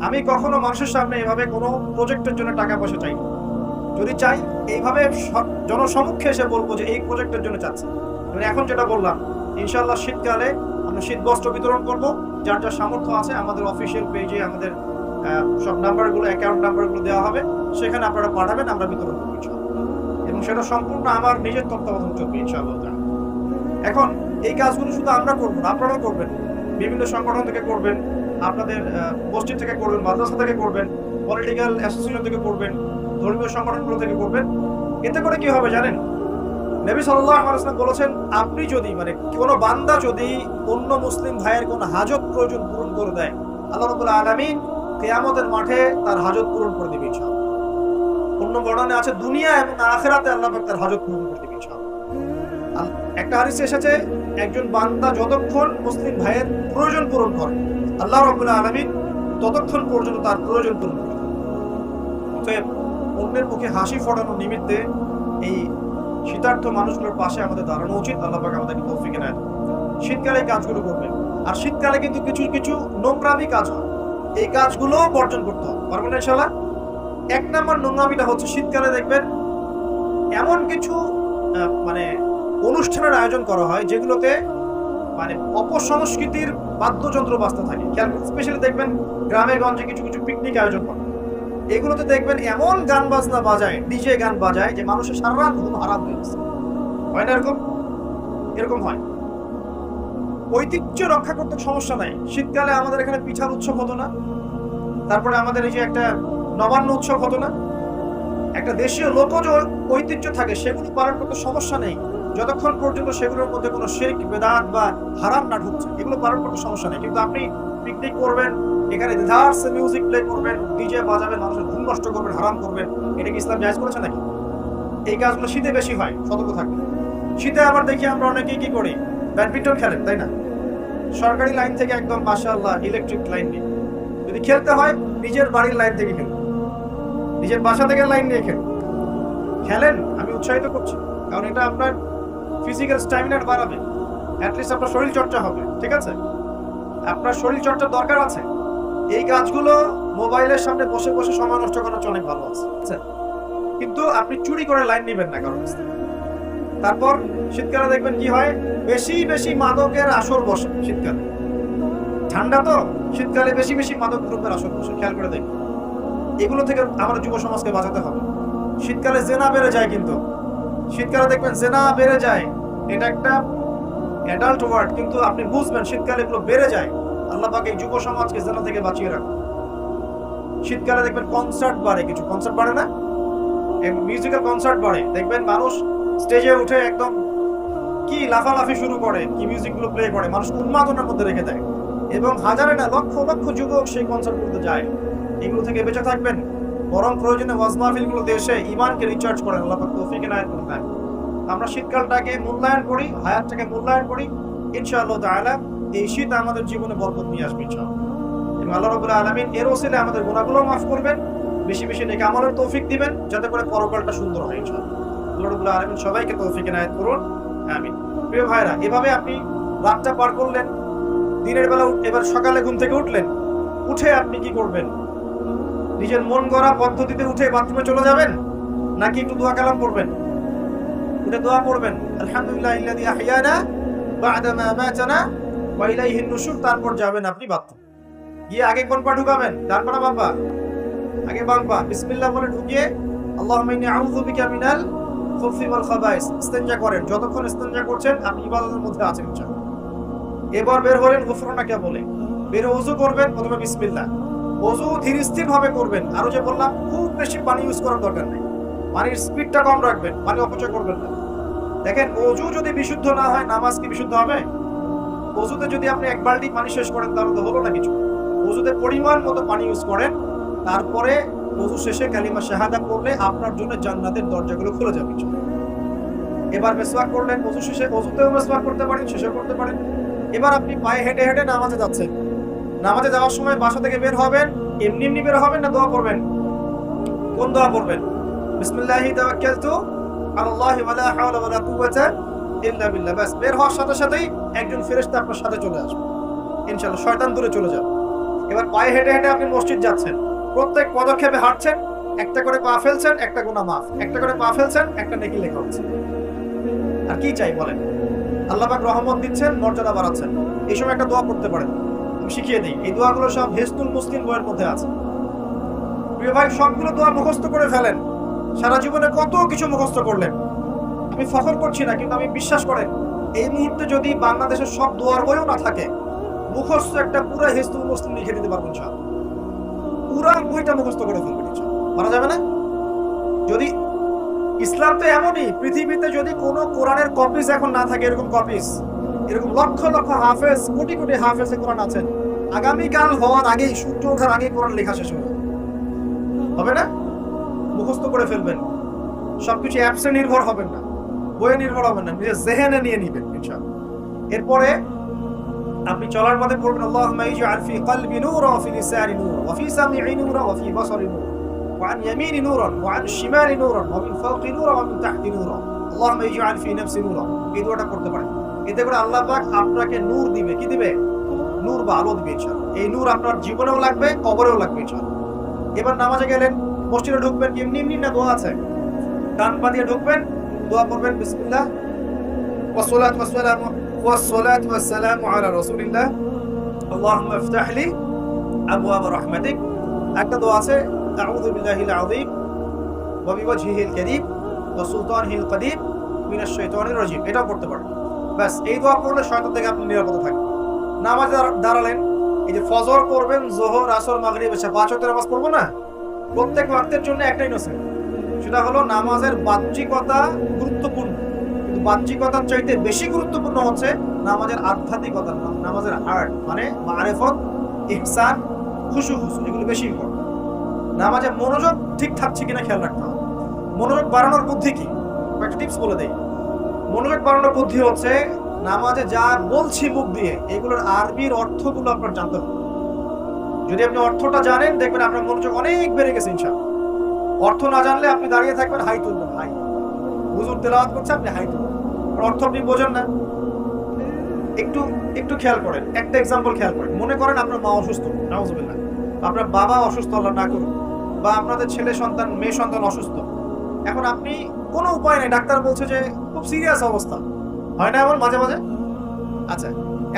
আমি কখনো মানুষের সামনে এভাবে কোনো প্রজেক্টের জন্য টাকা পয়সা চাই না। যদি চাই এইভাবে জনসমক্ষে এসে বলবো যে এই প্রজেক্টের জন্য চাচ্ছি। মানে এখন যেটা বললাম, ইনশাআল্লাহ শীতকালে আমরা শীত বস্ত্র বিতরণ করব। যার যার সামর্থ্য আছে আমাদের অফিসিয়াল পেজে আমাদের সব নাম্বারগুলো, অ্যাকাউন্ট নাম্বারগুলো দেওয়া হবে, সেখানে আপনারা পাঠাবেন, আমরা বিতরণ করব ইনশাআল্লাহ। এবং সেটা সম্পূর্ণ আমার নিজের তত্ত্বাবধান চলবে ইনশাআল্লাহ। এখন এই কাজগুলো শুধু আমরা করবো না, আপনারাও করবেন, বিভিন্ন সংগঠন থেকে করবেন, আপনাদের মসজিদ থেকে করবেন, মাদ্রাসা থেকে করবেন, পলিটিক্যাল অ্যাসোসিয়েশন থেকে করবেন, ধর্মীয় সংগঠনগুলো থেকে করবেন। এতে করে কি হবে জানেন? নবী সাল্লাল্লাহু আলাইহি ওয়াসাল্লাম বলেছেন, আপনি যদি মানে কোনো বান্দা যদি অন্য মুসলিম ভাইয়ের কোনো হাজত প্রয়োজন পূরণ করে দেয়, আল্লাহ রাব্বুল আলামিন কিয়ামতের মাঠে তার হাজত পূরণ করে দিবেন ইনশাআল্লাহ। অন্য বর্ণনায় আছে দুনিয়া এবং আখিরাতে আল্লাহ পাক তার হাজত পূরণ করে দিবেন ইনশাআল্লাহ। একটা হাদিসে এসেছে, একজন বান্দা যতক্ষণ মুসলিম ভাইয়ের প্রয়োজন পূরণ করে, আল্লাহ রাব্বুল আলামিন ততক্ষণ পর্যন্ত তার প্রয়োজন পূরণ করে। অতএব অন্যের মুখে হাসি ফোটানোর নিমিত্তে এই শীতার্থ মানুষগুলোর পাশে আমাদের দাঁড়ানো উচিত। আল্লাহ পাক আমাদেরকে তৌফিক এনায়েত করুন। শীতকালে এই কাজগুলো করবেন। আর শীতকালে কিন্তু কিছু কিছু নোংরামি কাজ হয়, এই কাজগুলো বর্জন করতে হবে, পারবেন না ইনশাআল্লাহ? 1 নম্বর নোংরামিটা হচ্ছে, শীতকালে দেখবেন এমন কিছু মানে অনুষ্ঠানের আয়োজন করা হয় যেগুলোতে মানে অপসংস্কৃতির বাদ্যযন্ত্র বাজতে থাকে। স্পেশালি দেখবেন গ্রামে গঞ্জে কিছু কিছু পিকনিক আয়োজন করে, এগুলোতে দেখবেন এমন গান বাজনা বাজায়, ডিজে গান বাজায় যে মানুষের সারা রাত ঘুম হারাম হয়ে গেছে। হয় না এরকম? এরকম হয়। ঐতিহ্য রক্ষা করতে সমস্যা নাই। শীতকালে আমাদের এখানে পিঠার উৎসব হতো না, তারপরে আমাদের এই যে একটা নবান্ন উৎসব হতো না, একটা দেশীয় লোকজ ঐতিহ্য থাকে, সেগুলো পালন করতে সমস্যা নেই যতক্ষণ পর্যন্ত সেগুলোর মধ্যে কোনো শিরক বেদাত বা হারাম না ঢুকছে, এগুলো পালন করতে সমস্যা নেই। কিন্তু আপনি পিকনিক করবেন, এখানে রিভার্স মিউজিক প্লে করবেন, ডিজে বাজাবেন, মানুষের ঘুম নষ্ট করবেন, হারাম করবেন, এটা কি ইসলাম জায়েজ করেছে নাকি? এই কাজগুলো শীতে বেশি হয়, সতর্ক থাকবেন। শীতে আবার দেখি আমরা অনেকেই কি করি, ব্যাডমিন্টন খেলেন, তাই না? সরকারি লাইন থেকে একদম মাশাআল্লাহ ইলেকট্রিক লাইন নিয়ে যদি খেলতে হয়, নিজের বাড়ির লাইন থেকে খেলুন, নিজের বাসা থেকে লাইন নিয়ে খেলেন। আমি উৎসাহিত করছি, কারণ এটা আপনার ফিজিক্যাল স্ট্যামিনা বাড়াবে, অ্যাটলিস্ট আপনার শরীর চর্চা হবে, ঠিক আছে? আপনার শরীর চর্চার দরকার আছে। এই কাজগুলো মোবাইলের সামনে বসে বসে সময় নষ্ট করার অনেক ভালো আছে, কিন্তু আপনি চুরি করে লাইন নেবেন না কারণ। তারপর শীতকালে দেখবেন কি হয়, বেশি বেশি মাদকের আসর বসে শীতকালে। ঠান্ডা তো, শীতকালে বেশি বেশি মাদক দ্রব্যের আসর বসে, খেয়াল করে দেখবেন। এগুলো থেকে আমার যুব সমাজকে বাঁচাতে হবে। শীতকালে জেনা বেড়ে যায়, কিন্তু শীতকালে দেখবেন জেনা বেড়ে যায়, এটা একটা অ্যাডাল্ট ওয়ার্ড, কিন্তু আপনি বুঝবেন শীতকালে এগুলো বেড়ে যায়। আল্লাহ পাক এই যুব সমাজকে জেনা থেকে বাঁচিয়ে রাখুন। শীতকালে দেখবেন কনসার্ট বাড়ে, কিছু কনসার্ট বাড়ে না, মিউজিক্যাল কনসার্ট বাড়ে, দেখবেন মানুষ স্টেজে উঠে একদম কি লাফালাফি শুরু করে, কি মিউজিকগুলো প্লে করে, মানুষ উন্মাদনার মধ্যে রেখে দেয়, এবং হাজারে না লক্ষ লক্ষ যুবক সেই কনসার্ট করতে যায়। এগুলো থেকে বেঁচে থাকবেন। বরং প্রয়োজনে ওয়াজ মাহফিলগুলো দেশে ইমানকে রিচার্জ করেন। আল্লাহ পাক তৌফিক এনায়েত করুন। আমরা শীতকালটাকে মূল্যায়ন করি, হায়াতটাকে মূল্যায়ন করি, ইনশাআল্লাহ তাআলা এই শীত আমাদের জীবনে বরকত নিয়ে আসবে ইনশাআল্লাহ। এবং আল্লাহ রাব্বুল আলামিন এর ওসিলায় আমাদের গুনাহগুলো মাফ করবেন, বেশি বেশি নেক আমলের তৌফিক দিবেন, যাতে করে পরকালটা সুন্দর হয় ইনশাআল্লাহ। আল্লাহ রাব্বুল আলামিন সবাইকে তৌফিক এনায়েত করুন, আমিন। প্রিয় ভাইরা, এভাবে আপনি রাতটা পার করলেন, দিনের বেলা এবার সকালে ঘুম থেকে উঠলেন, উঠে আপনি কি করবেন? নিজের মন গড়া পদ্ধতিতে উঠে বাথরুমে চলে যাবেন, নাকি একটু দোয়া কালাম পড়বেন? উঠে দোয়া পড়বেন, আলহামদুলিল্লাহিল্লাযী আহইয়ানা বা'দা মা মাতানা ওয়া ইলাইহিন নুশুর। তারপর যাবেন আপনি বাথরুম। গিয়ে আগে কোন পা ঢুকাবেন? ডান পা না বাম পা? আগে বাম পা। বিসমিল্লাহ বলে ঢুকিয়ে আল্লাহুম্মা ইন্নী আউযু বিকা মিনাল খুবসি ওয়াল খাবাইস ইস্তেনজা করেন। যতক্ষণ ইস্তেনজা করছেন আপনি ইবাদতের মধ্যে আছেন ইনশাআল্লাহ। এবার বের হলেন, গুফরানাকা বলে বের ওযু করবেন। প্রথমে বিসমিল্লাহ, ওযু ধীর স্থির ভাবে করবেন। আরো যে বললাম, খুব বেশি পানি ইউজ করার দরকার নেই, পানির স্পিডটা কম রাখবেন, পানি অপচয় করবেন না। দেখেন, ওযু যদি বিশুদ্ধ না হয়, নামাজ কি বিশুদ্ধ হবে? ওযুতে যদি আপনি এক বালতি পানি শেষ করেন, তাহলে তো হলো না কিছু। ওযুতে পরিমাণ মতো পানি ইউজ করেন, তারপরে ওযু শেষে কালিমা শাহাদা পড়লে আপনার জন্য জান্নাতের দরজাগুলো খুলে যাবে। এবার মিসওয়াক করলেন, ওযু শেষে, ওযুতেও মিসওয়াক করতে পারেন, শেষেও করতে পারেন। এবার আপনি পায়ে হেঁটে হেঁটে নামাজে যাচ্ছেন। নামাজে যাওয়ার সময় বাসা থেকে বের হবেন, এমনি এমনি বের হবেন না দোয়া পড়বেন? কোন দোয়া পড়বেন? বিসমিল্লাহি তাওয়াক্কালতু আলাল্লাহি ওয়া লা হাওলা ওয়া লা কুওয়াতা ইল্লা বিল্লাহ। বাস, বের হওয়ার সাথে সাথেই একজন ফেরেশতা আপনার সাথে চলে আসবে ইনশাআল্লাহ, শয়তান দূরে চলে যাবে। এবার পায়ে হেঁটে হেঁটে আপনি মসজিদ যাচ্ছেন, প্রত্যেক পদক্ষেপে হাঁটছেন, একটা করে পা ফেলছেন, একটা গুনাহ মাফ, একটা করে পা ফেলছেন, একটা নেকি লেখা হচ্ছে। আর কি চাই বলেন? আল্লাহ পাক রহমত দিচ্ছেন, মর্যাদা বাড়াচ্ছেন। এই সময় একটা দোয়া করতে পারেন, আমি শিখিয়ে দিই। এই দোয়াগুলো সব হিসনুল মুসলিম বইয়ের মধ্যে আছে। প্রিয় ভাই, সবগুলো দোয়া মুখস্থ করে ফেলেন। সারা জীবনে কত কিছু মুখস্থ করলেন, আমি ফখর করছি না, কিন্তু আমি বিশ্বাস করেন, এই মুহূর্তে যদি বাংলাদেশের সব দোয়ার বইও না থাকে, মুখস্থ একটা পুরো হিসনুল মুসলিম লিখে দিতে পারবেন। পুরা বইটা মুখস্থ করে ফেলবেন, পারা যাবে না? যদি ইসলাম তো এমনই, পৃথিবীতে যদি কোনো কোরআনের কপিস এখন না থাকে, এরকম কপিস, এরকম লক্ষ লক্ষ হাফেজ, কোটি কোটি হাফেজে কোরআন আছেন, আগামীকাল হওয়ার আগেই, সূর্য ওঠার আগেই কোরআন লেখা শেষ হবে না? মুখস্থ করে ফেলবেন। সবকিছু অ্যাপসে নির্ভর হবেন না, বইয়ে নির্ভর হবেন না, নিজের জেহেনে নিয়ে নিবেন ইনশাআল্লাহ। এরপরে আপনি চলার পথে পড়বেন, আল্লাহুম্মা ইজআল ফি কলবি নূরা ওয়া ফি লিসানি নূরা ওয়া ফি সামঈ নূরা ওয়া ফি বাসারি নূরা ওয়া আন ইয়ামিনি নূরা ওয়া আন শিমালি নূরা ওয়া মিন ফাওকি নূরা ওয়া মিন তাহতি নূরা আল্লাহুম্মা ইজআল ফি নাফসি নূরা। এই দোয়াটা করতে পারেন। এতে করে আল্লাহ পাক আপনাকে নূর দিবে। কি দিবে? নূর বা আলো দিবে ইনশাআল্লাহ। এই নূর আপনার জীবনেও লাগবে, কবরেও লাগবে ইনশাআল্লাহ। এবার নামাজে গেলেন, মসজিদে ঢুকবেন, এমনি এমনি না দোয়া আছে? ডান পা দিয়ে ঢুকবেন, দোয়া পড়বেন, বিসমিল্লাহ ওয়াসসালাতু ওয়াসসালামু আলা রাসূলিল্লাহ আল্লাহুম্মা ইফতাহ লি আবওয়াব রাহমাতিক। একটা দোয়া আছে, আউযু বিল্লাহিল আযীম ওয়া বিওয়াজহিল কারীম ওয়া সুলতানিহিল কদীম মিনাশ শাইতানির রাজীম। এটাও পড়তে পারেন। বাস, এই দোয়া পড়লে শয়তান থেকে আপনি নিরাপদে থাকবেন। নামাজে দাঁড়ালেন, এই যে ফজর পড়বেন, যোহর, আসর, মাগরিব, এশা, 5 ওয়াক্তের নামাজ পড়বো না? প্রত্যেক ওয়াক্তের জন্য একটাই নসিহত, সেটা হলো নামাজের বাহ্যিকতা গুরুত্বপূর্ণ, কিন্তু বাহ্যিকতার চাইতে বেশি গুরুত্বপূর্ণ হচ্ছে নামাজের আধ্যাত্মিকতা, নামাজের হার্ট, মানে মারিফত, ইহসান, খুশু, এগুলো বেশি ইম্পর্টেন্ট। নামাজে মনোযোগ ঠিক থাকছে কিনা খেয়াল রাখতে হবে। মনোযোগ বাড়ানোর বুদ্ধি কি? একটা টিপস বলে দেই। মনোযোগ বাড়ানোর বুদ্ধি হচ্ছে, নামাজে যা বলছি মুখ দিয়ে, এগুলোর আরবির অর্থগুলো আপনার জানতে হবে। যদি আপনি অর্থটা জানেন, দেখবেন আপনার মনোযোগ অনেক বেড়ে গেছে ইনশাআল্লাহ। অর্থ না জানলে আপনি দাঁড়িয়ে থাকবেন, হাই তুলবেন, হাই, হুজুর তেলাওয়াত করছে, আপনি হাই তুলবেন, অর্থ আপনি বোঝেন না। একটু খেয়াল করেন, একটা এক্সাম্পল খেয়াল করেন। মনে করেন আপনার মা অসুস্থ, নাউযুবিল্লাহ, আপনার বাবা অসুস্থ, আল্লাহ না করুন, বা আপনাদের ছেলে সন্তান, মেয়ে সন্তান অসুস্থ। এখন আপনি কোনো উপায় নেই, ডাক্তার বলছে যে খুব সিরিয়াস অবস্থা, হয় না এমন মাঝে মাঝে? আচ্ছা,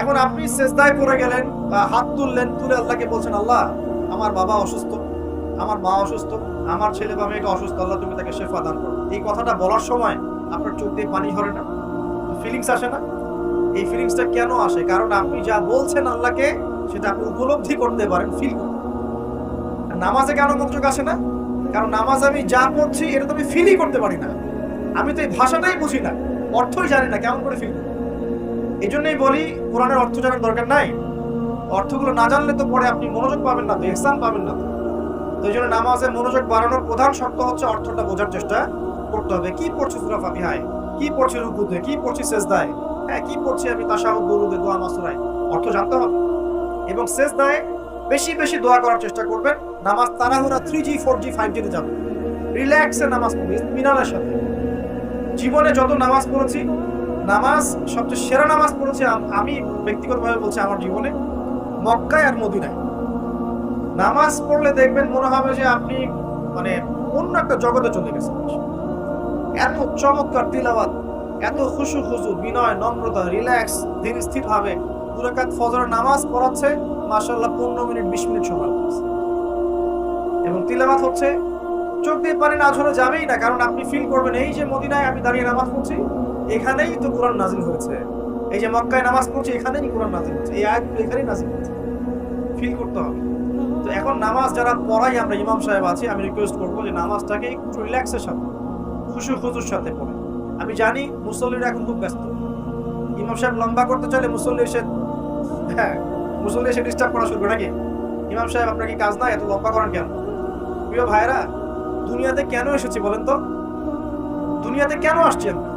এখন আপনি সেজদায় পড়ে গেলেন বা হাত তুললেন, তুলে আল্লাহকে বলছেন, আল্লাহ, আমার বাবা অসুস্থ, আমার মা অসুস্থ, আমার ছেলে বা মেয়েটা অসুস্থ, আল্লাহ তুমি তাকে শেফা দান করো। এই কথাটা বলার সময় আপনার চোখ দিয়ে পানি ঝরে না? ফিলিংস আসে না? এই ফিলিংসটা কেন আসে? কারণ আপনি যা বলছেন আল্লাহকে, সেটা আপনি উপলব্ধি করতে পারেন, ফিল করতে। নামাজে কেন মনোযোগ আসে না? কারণ নামাজ আমি যা পড়ছি, এটা তো আমি ফিলই করতে পারি না। আমি তো এই ভাষাটাই বুঝি না, অর্থই জানি না, কেমন করে ফিল করব? এই জন্যই বলি, কোরআনের অর্থ জানার দরকার নাই। অর্থগুলো না জানলে তো পরে আপনি মনোযোগ পাবেন না, ইহসান পাবেন না। তো এই জন্য নামাজে মনোযোগ বাড়ানোর প্রধান শর্ত হচ্ছে অর্থটা বোঝার চেষ্টা করতে হবে। কি পড়ছি সূরা ফাতিহায়, কি পড়ছি রুকুতে, কি পড়ছি সেজদায়, হ্যাঁ কি পড়ছি আমি তাশাহুদ, দুরুদে, দোয়া, মাসুরায়, অর্থ জানতে হবে। এবং সেজদায় বেশি বেশি দোয়া করার চেষ্টা করবেন। নামাজ তাড়াহুড়া 3G 4G 5G তে যাবে, রিল্যাক্সে নামাজ পড়বে ইতমিনানের সাথে। জীবনে যত নামাজ পড়েছি, নামাজ সবচেয়ে সেরা নামাজ পড়েছি আমি ব্যক্তিগতভাবে বলছি আমার জীবনে মক্কায় আর মদিনায়। নামাজ পড়লে দেখবেন মনে হবে যে আপনি মানে অন্য একটা জগতে চলে গেছেন। এত চমৎকার তিলাওয়াত, এত খুশু খুশু, বিনয়, নম্রতা, রিল্যাক্স, ধীর স্থির ভাবে 2 রাকাত ফজরের নামাজ পড়াচ্ছে, মাশাআল্লাহ 15 মিনিট 20 মিনিট সময় লাগছে। এবং তিলাওয়াত হচ্ছে চোখ দিয়ে পানি না ঝরে যাবেই না, কারণ আপনি ফিল করবেন এই যে মদিনায় আমি দাঁড়িয়ে নামাজ পড়ছি, এখানেই তো কোরআন নাজিল হয়েছে। এই যে মক্কায় নামাজ পড়ছি, এখানেই কোরআন নাজিল হয়েছে, এই আয়াতগুলো এখানেই নাজিল হয়েছে। ফিল করতে হবে। তো এখন নামাজ যারা পড়াই আমরা ইমাম সাহেব আছি, আমি রিকোয়েস্ট করবো যে নামাজটাকে একটু রিল্যাক্সের সাথে, খুশু খুজুর সাথে পড়ে। আমি জানি মুসল্লিরা এখন খুব ব্যস্ত, ইমাম সাহেব লম্বা করতে চাইলে মুসল্লি এসে ডিস্টার্ব করা শুরু করে নাকি, ইমাম সাহেব আপনার কি কাজ নাই, এত লম্বা করেন কেন? প্রিয় ভাইরা, দুনিয়াতে কেন এসেছি বলেন তো? দুনিয়াতে কেন আসছি আমরা?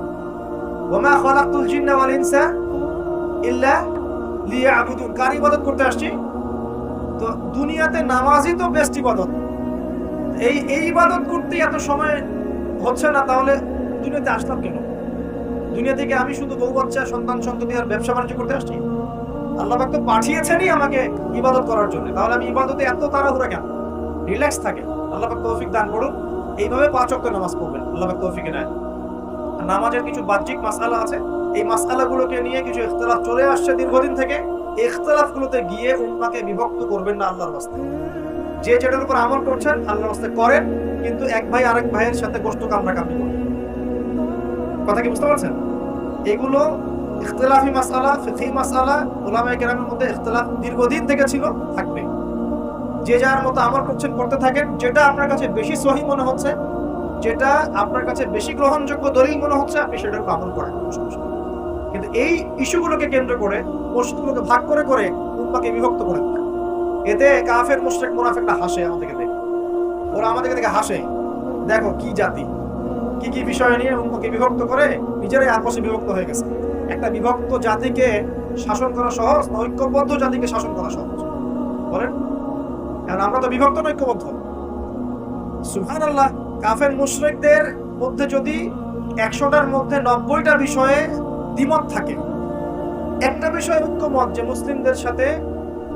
ওমা খালাকতুল জিন্না ওয়াল ইনসা ইল্লা লিয়াবুদুন, কার ইবাদত করতে আসছি? তো দুনিয়াতে নামাজই তো বেস্ট ইবাদত। এই ইবাদত করতে এত সময় হচ্ছে না, তাহলে দুনিয়াতে আসলাম কেন? দুনিয়া থেকে আমি শুধু বউ বাচ্চা, সন্তান সন্ততি আর ব্যবসা বাণিজ্য করতে আসছি? আল্লাহ পাক তো পাঠিয়েছেনই আমাকে ইবাদত করার জন্য, তাহলে আমি ইবাদতে এত তাড়াহুড়া কেন? রিল্যাক্স থাকে। আল্লাহ পাক তৌফিক দান করুন। এইভাবে 5 ওয়াক্ত নামাজ পড়বেন, আল্লাহ পাক তৌফিক দেন। নামাজের কিছু বাহ্যিক মাসআলা আছে, এই মাসআলাগুলোকে নিয়ে কিছু ইখতিলাফ চলে আসছে দীর্ঘদিন থেকে। এই ইখতিলাফগুলোতে গিয়ে উম্মাহকে বিভক্ত করবেন না আল্লাহর রাস্তে। যে যেটার উপর আমল করছেন আল্লাহর রাস্তে করেন, কিন্তু এক ভাই আরেক ভাইয়ের সাথে গোশত কামড়াকামড়ি করেন। কথা কি বুঝতে পারছেন? এগুলো ইখতিলাফি মাসআলা, ফিকহি মাসআলা, উলামায়ে কেরামের মধ্যে ইখতিলাফ দীর্ঘদিন থেকে ছিল, থাকবে। যে যার মতো আমল করছেন করতে থাকেন, যেটা আপনার কাছে বেশি সহিহ মনে হচ্ছে, যেটা আপনার কাছে বেশি গ্রহণযোগ্য দলিল মনে হচ্ছে, আপনি সেটার উপর আমল করেন। কিন্তু এই ইস্যুগুলোকে কেন্দ্র করে, মসজিদগুলোকে ভাগ করে করে উম্মাহকে বিভক্ত করেন। এতে কাফের, মুশরিক, মুনাফিকরা হাসে আমাদেরকে দেখে, ওরা আমাদেরকে দেখে হাসে, দেখো কি জাতি, কি কি বিষয় নিয়ে উম্মাহকে বিভক্ত করে নিজেরাই আপসে বিভক্ত হয়ে গেছে। একটা বিভক্ত জাতিকে শাসন করা সহজ না ঐক্যবদ্ধ জাতিকে শাসন করা সহজ? বলেন। কারণ আমরা তো বিভক্ত না ঐক্যবদ্ধ। সুবহানাল্লাহ, কাফের মুশরিকদের মধ্যে যদি 100টার মধ্যে 90টা বিষয়ে দ্বিমত থাকে, একটা বিষয়ে ঐক্যমত যে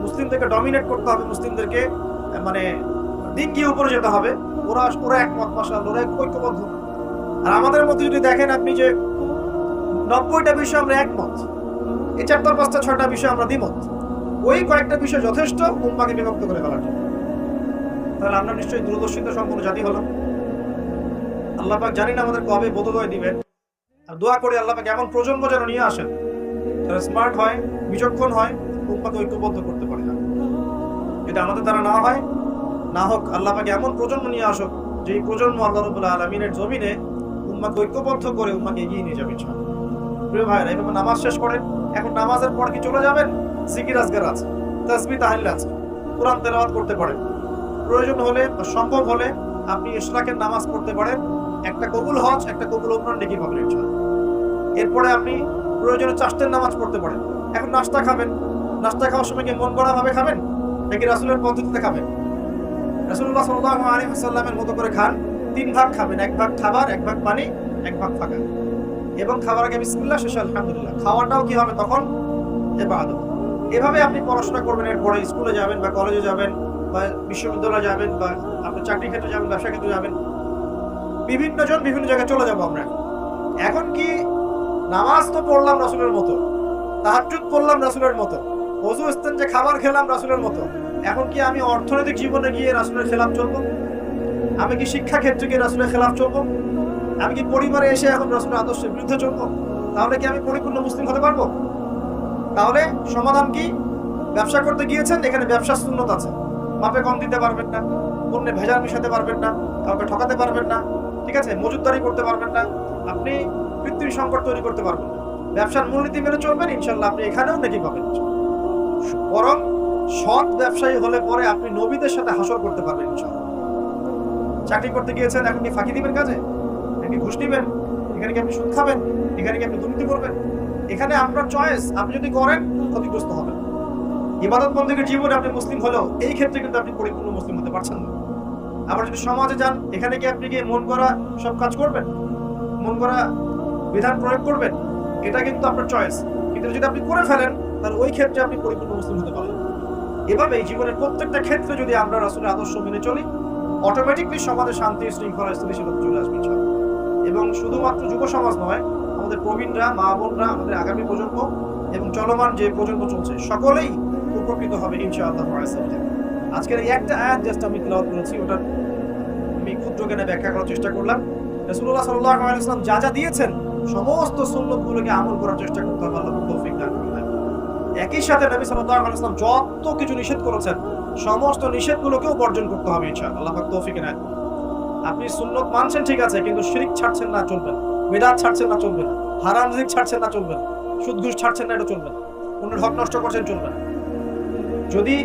মুসলিমদেরকে ডমিনেট করতে হবে, মুসলিমদেরকে মানে ডিঙ্গিয়ে উপরে যেতে হবে, ওরা একমত, মাশাআল্লাহ, ওরা ঐক্যবদ্ধ। আর আমাদের মধ্যে যদি দেখেন আপনি যে 90টা বিষয় আমরা একমত, এই 4টা 5টা 6টা বিষয় আমরা দ্বিমত, ওই কয়েকটা বিষয় যথেষ্ট উম্মাহকে বিভক্ত করে ফেলার জন্য। তাহলে আমরা নিশ্চয়ই দূরদর্শিতা সম্পন্ন জাতি হলাম। আল্লাহ পাক জানি না আমাদের কবে বোধোদয় দিবেন, আর দোয়া করি আল্লাহ পাক এমন প্রজন্ম যেন নিয়ে আসেন যারা স্মার্ট হয়, বিচক্ষণ হয়, উম্মাহকে ঐক্যবদ্ধ করতে পারে। এটা আমাদের দ্বারা না হয়, না হোক, আল্লাহ পাক এমন প্রজন্ম নিয়ে আসুক যে এই প্রজন্ম আল্লাহ রাব্বুল আলামিনের জমিনে উম্মাহকে ঐক্যবদ্ধ করে উম্মাহকে এগিয়ে নিয়ে যাবে ইনশাআল্লাহ। প্রিয় ভাইরা, এইভাবে নামাজ শেষ করেন। এখন নামাজের পর কি চলে যাবেন? জিকির আজকার আছে, তাসবিহ তাহলিল আছে, কোরআন তেলাওয়াত করতে পারেন। প্রয়োজন হলে বা সম্ভব হলে আপনি ইশরাকের নামাজ পড়তে পারেন। একটা কবুল হজ, একটা কবুল উমরার নেকি পাবেন ইনশাআল্লাহ। এরপরে আপনি প্রয়োজনে চাষতের নামাজ পড়তে পারেন। এখন নাস্তা খাবেন, নাস্তা খাওয়ার সময় কি মন গড়া ভাবে খাবেন নাকি রাসূলের পদ্ধতিতে খাবেন? রাসূলুল্লাহ সাল্লাল্লাহু আলাইহি ওয়াসাল্লামের মতো করে খান। 3 ভাগ খাবেন, 1 ভাগ খাবার, 1 ভাগ পানি, 1 ভাগ ফাঁকা। এবং খাবার আগে বিসমিল্লাহ, শেষে আলহামদুলিল্লাহ। খাওয়াটাও কি হবে তখন? ইবাদত। এভাবে আপনি পড়াশোনা করবেন। এরপরে স্কুলে যাবেন বা কলেজে যাবেন বা বিশ্ববিদ্যালয়ে যাবেন বা আপনি চাকরি ক্ষেত্রে যাবেন, ব্যবসা ক্ষেত্রে যাবেন, বিভিন্ন জায়গায় চলে যাবো আমরা। এখন কি নামাজ তো পড়লাম রাসূলের মতো, তাহাজ্জুদ পড়লাম রাসূলের মতো, ওযু ইস্তেঞ্জা খাবার খেলাম রাসূলের মতো। এখন কি আমি অর্থনৈতিক জীবনে গিয়ে রাসূলের খেলাফ চলবো? আমি কি শিক্ষা ক্ষেত্রে গিয়ে রাসূলের খেলাফ চলবো? আমি কি পরিবারে এসে এখন রাসূলের আদর্শের বিরুদ্ধে চলবো? তাহলে কি আমি পরিপূর্ণ মুসলিম হতে পারবো? তাহলে সমাধান কি? ব্যবসা করতে গিয়েছেন, এখানে ব্যবসার সুন্নত আছে, মাপে কম দিতে পারবেন না, পণ্যে ভেজাল মিশাতে পারবেন না, কাউকে ঠকাতে পারবেন না, ঠিক আছে, মজুতদারি করতে পারবেন না, আপনি কৃত্রিম সংকট তৈরি করতে পারবেন না। ব্যবসার মূলনীতি মেনে চলবেন, ইনশাআল্লাহ আপনি এখানেও নেকি পাবেন। বরং সৎ ব্যবসায়ী হলে পরে আপনি নবীদের সাথে হাসর করতে পারবেন ইনশাআল্লাহ। চাকরি করতে গিয়েছেন, এখন কি ফাঁকি দিবেন কাজে? নাকি ঘুষ দিবেন? এখানে কি আপনি সুদ খাবেন? এখানে কি আপনি দুর্নীতি করবেন? এখানে আপনার চয়েস, আপনি যদি করেন ক্ষতিগ্রস্ত হবেন। ইবাদত বন্দেগীর জীবনে আপনি মুসলিম হলেও এই ক্ষেত্রে কিন্তু আপনি পরিপূর্ণ মুসলিম হতে পারছেন না। আবার যদি সমাজে যান, এখানে কি আপনি কি মন করা সব কাজ করবেন, মন করা বিধান প্রয়োগ করবেন? এটা কিন্তু আপনার চয়েস। কিন্তু যদি আপনি করে ফেলেন, তাহলে ওই ক্ষেত্রে আপনি পরিপূর্ণ মুসলিম হতে পারবেন। এভাবে এই জীবনের প্রত্যেকটা ক্ষেত্রে যদি আমরা রাসূলের আদর্শ মেনে চলি, অটোমেটিকলি সমাজে শান্তি, শৃঙ্খলা, স্থিতিশীলতা চলে আসবে ইনশাআল্লাহ। এবং শুধুমাত্র যুব সমাজ নয়, আমাদের প্রবীণরা, মা বোনরা, আমাদের আগামী প্রজন্ম এবং চলমান যে প্রজন্ম চলছে, সকলেই উপকৃত হবে ইনশাআল্লাহ। আজকের এই একটা আয়াত জাস্ট আমি তেলাওয়াত করেছি, ওটা আমি ক্ষুদ্র জ্ঞানে ব্যাখ্যা করার চেষ্টা করলাম। রাসূলুল্লাহ সাল্লাল্লাহু আলাইহি ওয়াসাল্লাম যা যা দিয়েছেন সমস্ত সুন্নতগুলোকে আমল করার চেষ্টা করতে হবে, আল্লাহ তৌফিক দান করুন। একই সাথে নবী সাল্লাল্লাহু আলাইহি ওয়াসাল্লাম যত কিছু নিষেধ করেছেন সমস্ত নিষেধগুলোকেও বর্জন করতে হবে ইনশাআল্লাহ। আল্লাহ পাক তৌফিক দান করুন। আপনি সুন্নত মানছেন ঠিক আছে, কিন্তু শিরক ছাড়ছেন না, চলবে না। বিদআত ছাড়ছেন না, চলবে না। হারাম রিজিক ছাড়ছেন না, চলবে না। সুদ ঘুষ ছাড়ছেন না, এটা চলবে না। অন্যের হক নষ্ট করছেন, চলবে না। যদি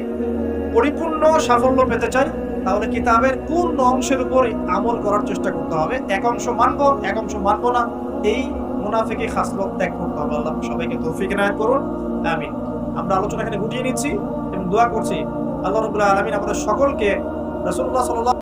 পরিপূর্ণ সাফল্য পেতে চাই, তাহলে কিতাবের পূর্ণ অংশের উপর আমল করার চেষ্টা করতে হবে। এক অংশ মানবো, এক অংশ মানবো না, এই মুনাফিকি খাসলত ত্যাগ করতে হবে। আল্লাহ সবাইকে তৌফিক এনায়েত করুন, আমিন। আমরা আলোচনা এখানে গুটিয়ে নিচ্ছি এবং দোয়া করছি আল্লাহ রাব্বুল আলামিন আমাদের সকলকে রাসূলুল্লাহ সাল্লাল্লাহু